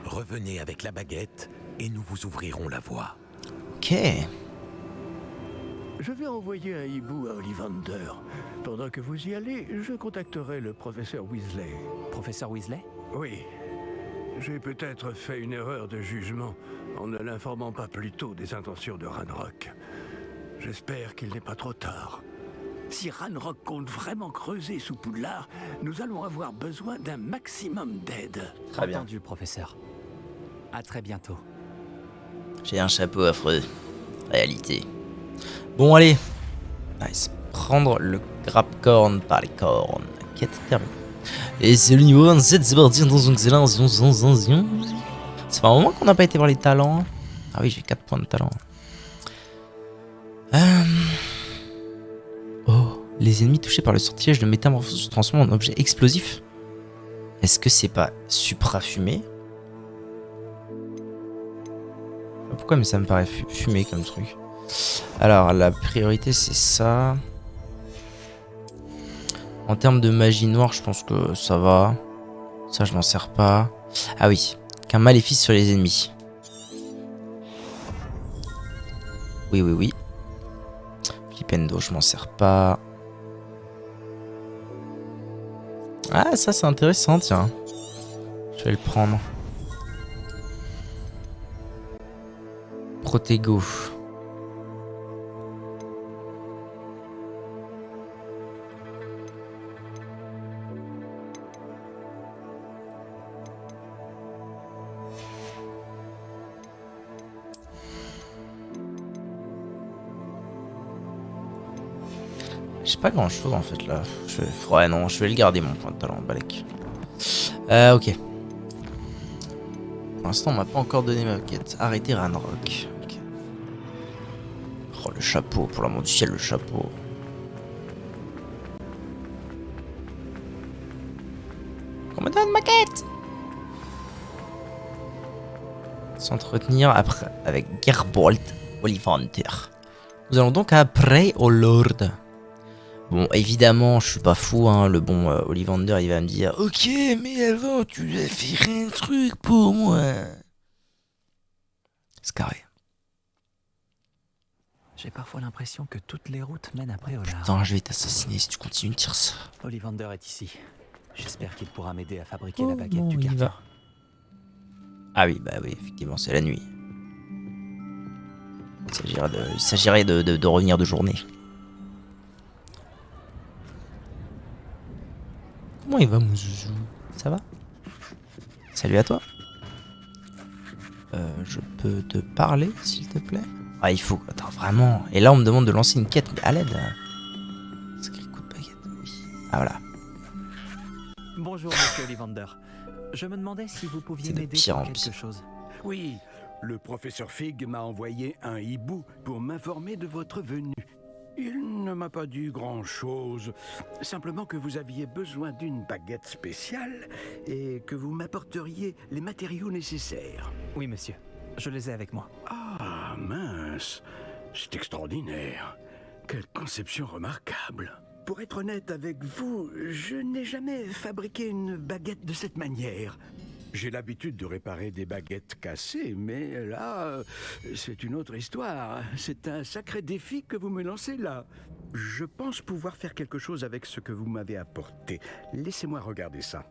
Revenez avec la baguette et nous vous ouvrirons la voie. Ok. Je vais envoyer un hibou à Ollivander. Pendant que vous y allez, je contacterai le professeur Weasley. Professeur Weasley? Oui. J'ai peut-être fait une erreur de jugement en ne l'informant pas plus tôt des intentions de Ranrock. J'espère qu'il n'est pas trop tard. Si Ranrock compte vraiment creuser sous Poudlard, nous allons avoir besoin d'un maximum d'aide. Très bien. Entendu, professeur. À très bientôt. J'ai un chapeau affreux. Réalité. Bon, allez. Nice. Prendre le grapcorn par les cornes. Quête terminée. Et c'est le niveau 27, c'est parti dans une excellence. Ça fait un moment qu'on n'a pas été voir les talents. Ah oui, j'ai 4 points de talent. Oh, les ennemis touchés par le sortilège de métamorphose se transforment en objet explosif. Est-ce que c'est pas supra fumé? Pourquoi mais ça me paraît fumé comme truc. Alors la priorité c'est ça. En termes de magie noire je pense que ça va. Ça je m'en sers pas. Ah oui, qu'un maléfice sur les ennemis. Oui oui oui. Flipendo je m'en sers pas. Ah ça c'est intéressant tiens. Je vais le prendre. Protego. J'ai pas grand chose en fait là. Ouais, non, je vais le garder mon point de talent, Balek. Ok. Pour l'instant, on m'a pas encore donné ma quête. Arrêtez Ranrock. Okay. Oh, le chapeau, pour l'amour du ciel, le chapeau. Qu'on me donne ma quête! S'entretenir après avec Gerbold Ollivander. Nous allons donc après au Lord. Bon, évidemment, je suis pas fou, hein. Le bon Ollivander, il va me dire ok, mais avant, tu dois faire un truc pour moi. C'est carré. J'ai parfois l'impression que toutes les routes mènent à Préolard. Putain, je vais t'assassiner si tu continues de dire ça. Ollivander est ici. J'espère qu'il pourra m'aider à fabriquer la baguette du gardien. Ah oui, bah oui, effectivement, c'est la nuit. Il s'agirait de revenir de journée. Comment il va, mon zouzou? Ça va? Salut à toi. Je peux te parler, s'il te plaît? Ah, il faut... Attends, vraiment. Et là, on me demande de lancer une quête, mais à l'aide. Sacré coup de baguette, oui. Ah, voilà. Bonjour, monsieur Ollivander. Je me demandais si vous pouviez m'aider pour quelque chose. Oui, le professeur Fig m'a envoyé un hibou pour m'informer de votre venue. Il ne m'a pas dit grand-chose, simplement que vous aviez besoin d'une baguette spéciale et que vous m'apporteriez les matériaux nécessaires. Oui, monsieur. Je les ai avec moi. Ah, mince, c'est extraordinaire. Quelle conception remarquable. Pour être honnête avec vous, je n'ai jamais fabriqué une baguette de cette manière. J'ai l'habitude de réparer des baguettes cassées, mais là, c'est une autre histoire. C'est un sacré défi que vous me lancez là. Je pense pouvoir faire quelque chose avec ce que vous m'avez apporté. Laissez-moi regarder ça.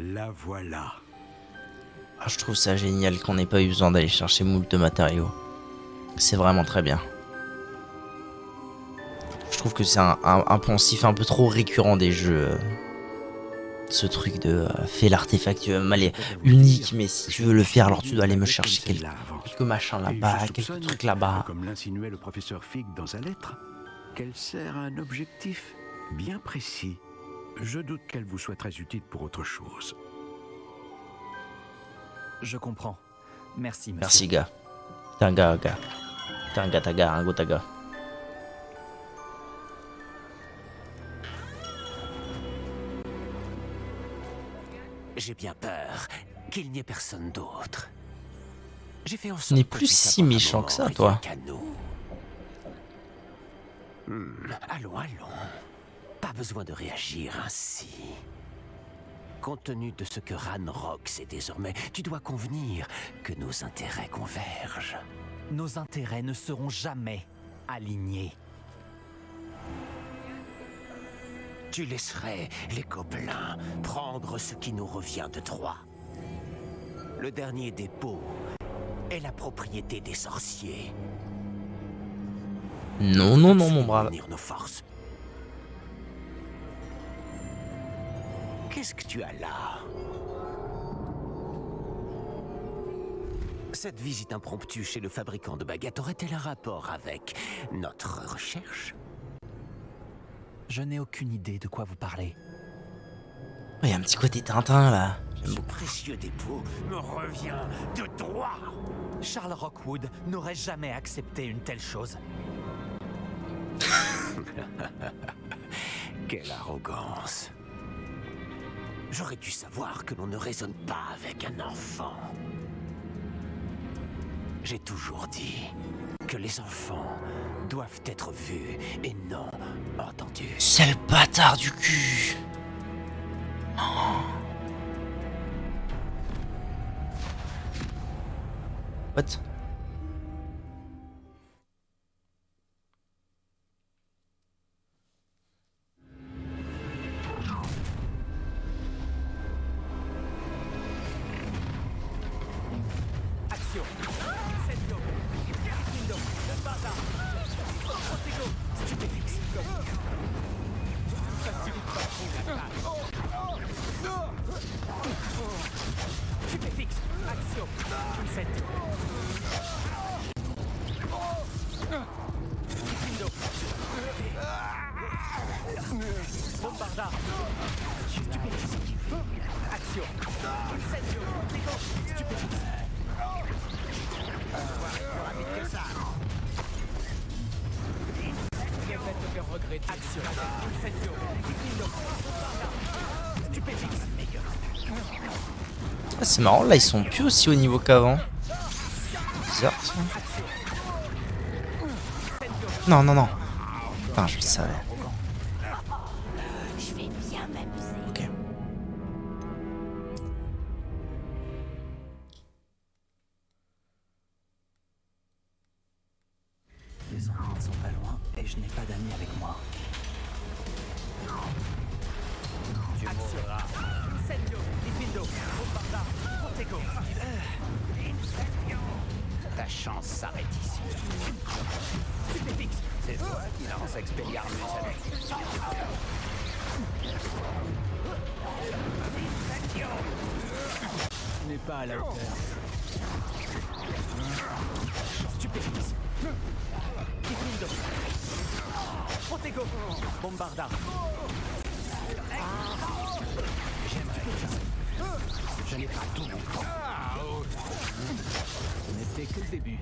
La voilà. Ah, je trouve ça génial qu'on n'ait pas eu besoin d'aller chercher moult matériaux. C'est vraiment très bien. Je trouve que c'est un poncif un peu trop récurrent des jeux. Ce truc de fais l'artefact unique, mais si tu veux le faire, alors tu dois aller me chercher quelques machins là-bas, quelques trucs là-bas. Comme l'insinuait le professeur Fig dans sa lettre, qu'elle sert à un objectif bien précis. Je doute qu'elle vous soit très utile pour autre chose. Je comprends. Merci, monsieur. Merci, gars. T'es un gars. T'es un gars, un gars. J'ai bien peur qu'il n'y ait personne d'autre. J'ai fait en sorte Tu n'es plus si méchant que ça, toi. Allons. Pas besoin de réagir ainsi. Compte tenu de ce que Ranrock sait désormais, tu dois convenir que nos intérêts convergent. Nos intérêts ne seront jamais alignés. Tu laisserais les gobelins prendre ce qui nous revient de droit. Le dernier dépôt est la propriété des sorciers. Non, mon brave. Unir nos forces. Qu'est-ce que tu as là? Cette visite impromptue chez le fabricant de baguettes aurait-elle un rapport avec notre recherche? Je n'ai aucune idée de quoi vous parlez. Il y a un petit côté Tintin là. Ce précieux dépôt me revient de droit. Charles Rockwood n'aurait jamais accepté une telle chose. Quelle arrogance. J'aurais dû savoir que l'on ne raisonne pas avec un enfant. J'ai toujours dit que les enfants doivent être vus et non entendus. C'est le bâtard du cul. What? Action. Incendio. Lindo. Bombarda. Protego. Stupéfix. Facilite pas trop l'attaque. Stupéfix. Action. Incendio. Lindo. Bombarda. Stupéfix. Action. Incendio. Protego. Stupéfix. Action. Incendio. Stupéfix. Ah, c'est marrant, là ils sont plus aussi haut niveau qu'avant. Bizarre ça. Non, non, non. Putain, je le savais. Je vais bien m'amuser. Ok. Les enfants ne sont pas loin et je n'ai pas d'amis avec moi. Action. Incendio. Lindo. Bombarda. Protego. Ta chance s'arrête ici. Stupéfix. C'est toi qui lance Expelliarmus avec. Tu n'es pas à la hauteur. Stupéfix. Lindo. Protego. Bombarda. Je n'ai pas tout mon temps. Ce n'était que le début.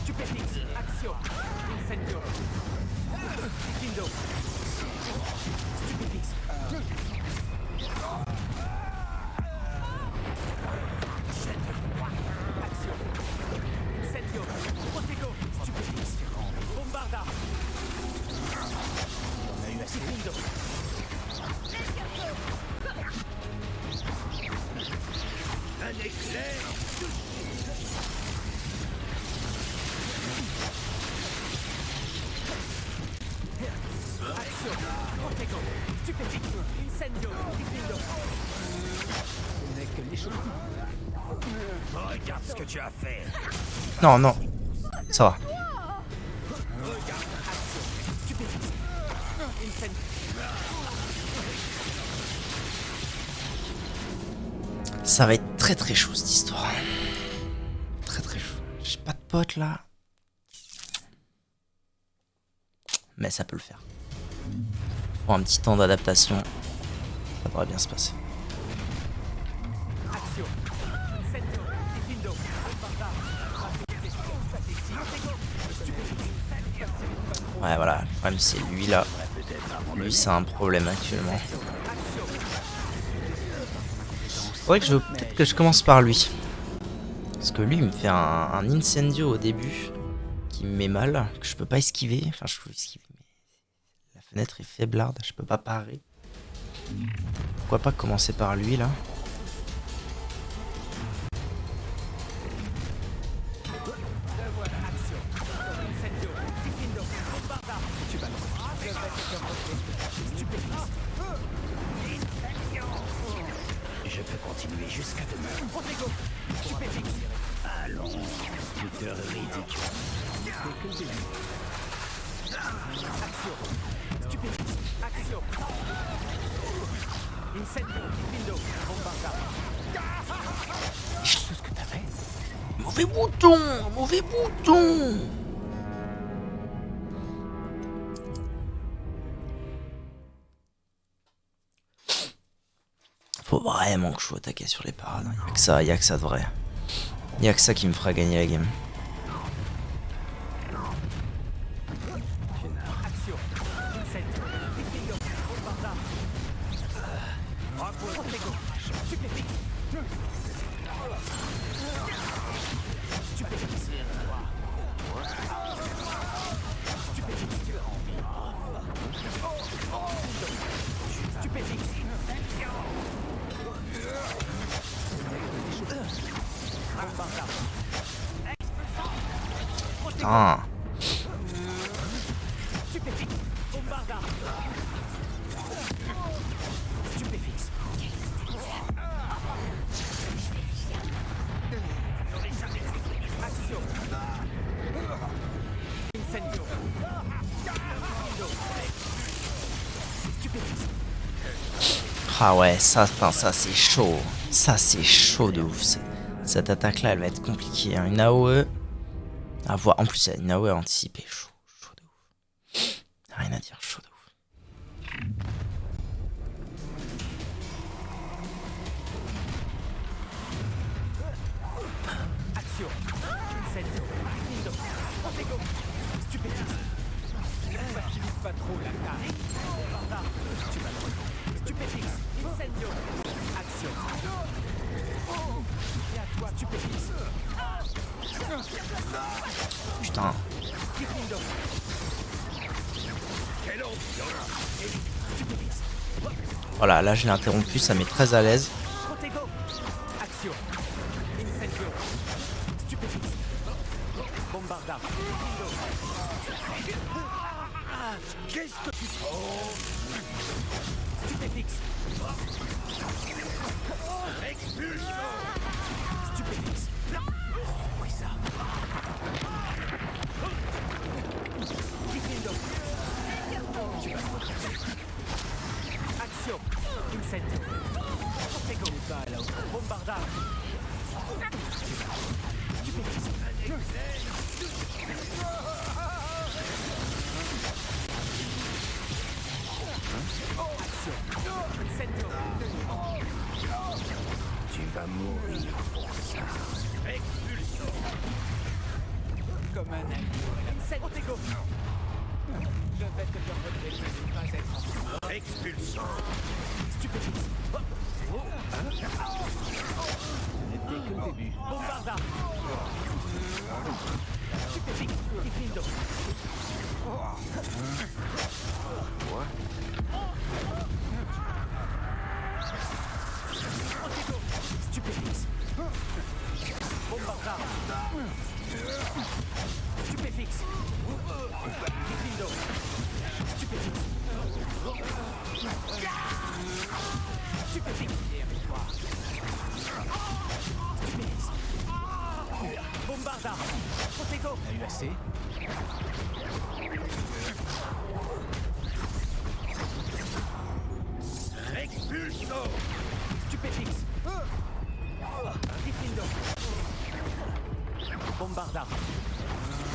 Stupéfix. Action. Incendio. Lindo. Stupéfix. Action. Incendio. Protego. Stupéfix. Bombarda. On a eu assez. Lindo. Un éclair. Action. Protego. Stupéfix. Incendio. Lindo. Ce n'est que l'échauffement. Regarde ce que tu as fait. Non, non. Ça va. Action. Stupéfix. Incendio. Ça va être très très chaud cette histoire. Très très chaud. J'ai pas de potes là. Mais ça peut le faire. Pour un petit temps d'adaptation, ça devrait bien se passer. Action. Incendio. Lindo. Bombarda. Ouais voilà, le problème c'est lui là. Lui c'est un problème actuellement. Faudrait que peut-être que je commence par lui. Parce que lui il me fait un incendio au début qui me met mal, que je peux pas esquiver. Enfin je peux esquiver mais la fenêtre est faiblarde, je peux pas parer. Pourquoi pas commencer par lui là? Je peux continuer jusqu'à demain. Protego. Stupéfix. Allons, tuteur ridicule. C'est que le début. Action. Stupéfix. Action. Incendio. Lindo. Bombarda. Tout ce que t'as fait. Mauvais bouton. Mauvais bouton. Faut vraiment que je sois attaqué sur les parades. Y'a que ça de vrai. Y'a que ça qui me fera gagner la game. Action. Incendio. Lindo. Bombarda. Protego. Stupéfix. Stupéfix. Stupéfix. putain. Ah ouais, ça, putain, ça c'est chaud. Ça c'est chaud de ouf. Cette attaque là, elle va être compliquée. Hein. Une AOE à voir. En plus, il y a une AOE anticipée. Chaud, chaud de ouf. Rien à dire, chaud de ouf. Pas trop la taille. Tu vas le Stupéfix. Incendio. Action. Et à toi, Stupéfix. Putain. Voilà, là je l'ai interrompu, ça met très à l'aise. Action. Incendio. Stupéfix. Bombarda. Qu'est-ce que tu fais? Stupéfix. Expulsion. Stupéfix. Oui ça. Diffindo. Tu vas te action. Incendio. Protego. Pas là-haut. Bombarda. Stupéfix. Tu vas mourir pour ça. Expulsion. Comme un agneau. Protego. Je vais te faire regretter de ne pas être en expulsion. Stupéfix. N'était que le début. Bombarda. Stupéfix. Diffindo. Stupéfix. Bombarda. Stupéfix. Diffindo. Stupéfix. Stupéfix. Stupéfix. Bombarda. Protego. T'as eu assez? Expulsion. Stupéfix. Diffindo. Bombarda.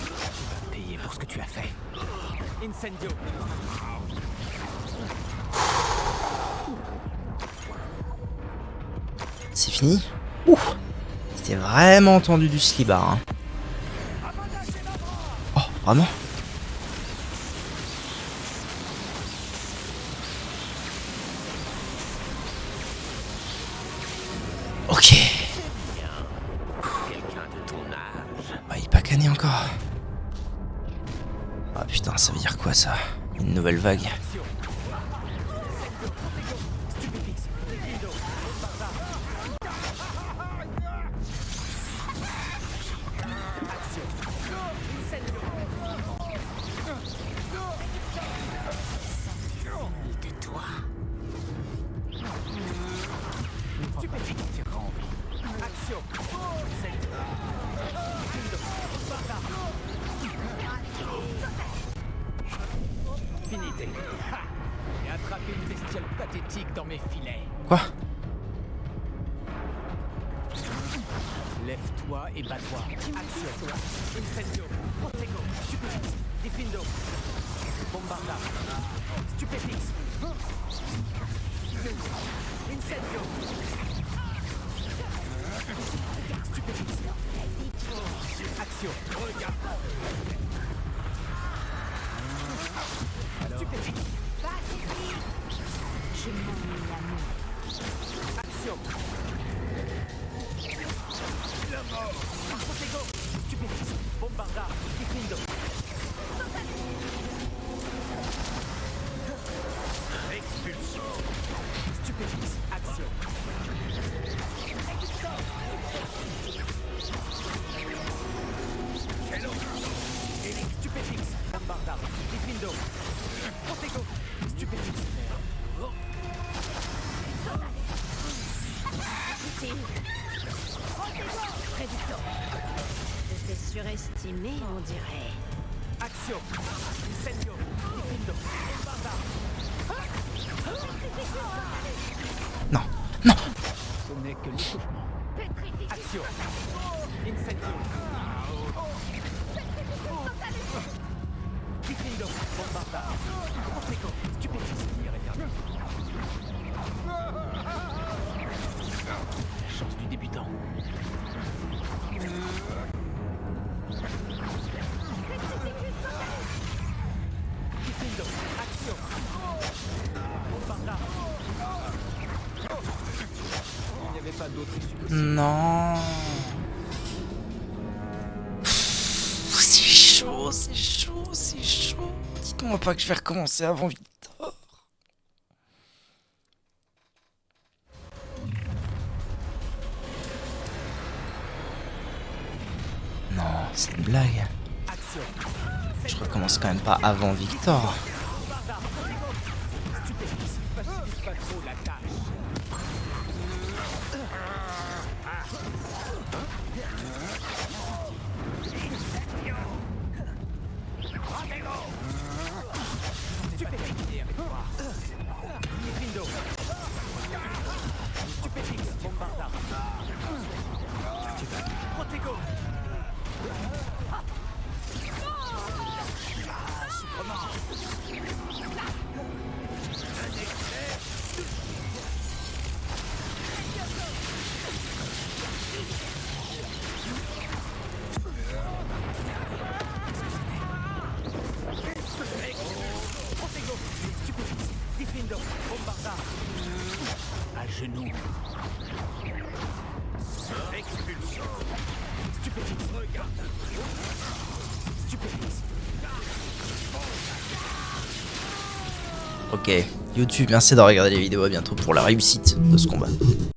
Tu vas payer pour ce que tu as fait. Incendio. C'est fini? Ouf. C'était vraiment tendu du slibard. Hein. Oh, vraiment? Ok. Bah, il est pas cané encore. Ah putain, ça veut dire quoi ça? Une nouvelle vague. Finité. Et attraper une bestiole pathétique dans mes filets. Quoi? Lève-toi et bats-toi. Action. Incendio. Protego. Stupéfix. Diffindo. Bombarda. Stupéfix. Incendio. Stupéfix. Action. Stupéfix. Je m'ennuie l'amour. Action. La mort. Protego. Stupéfix. Bombarda. Diffindo. Expulsion. Stupéfix. Action. Quel autre? enchaîné, on dirait. Action. Incendio. Diffindo. Bombarda. Non, non. Ce n'est que l'échauffement. Action. Incendio. Diffindo. Bombarda. Protego. Stupéfice. La chance du débutant. Diffindo. Action. Bombarda. Il n'y avait pas d'autre issue possible. Non. C'est chaud, c'est chaud, c'est chaud. Dites-moi pas que je vais recommencer avant Victor. Non, c'est une blague. Action. Je recommence quand même pas avant Victor. Stupéfice. Facilite pas trop la tâche. Diffindo. Stupéfice. Bombarda. Protego. Protego. Stupéfice. Diffindo. Bombarda. À genoux. Expulsion. Stupéfice. Regarde. Stupéfice. Ok, YouTube, merci de regarder les vidéos, à bientôt pour la réussite de ce combat.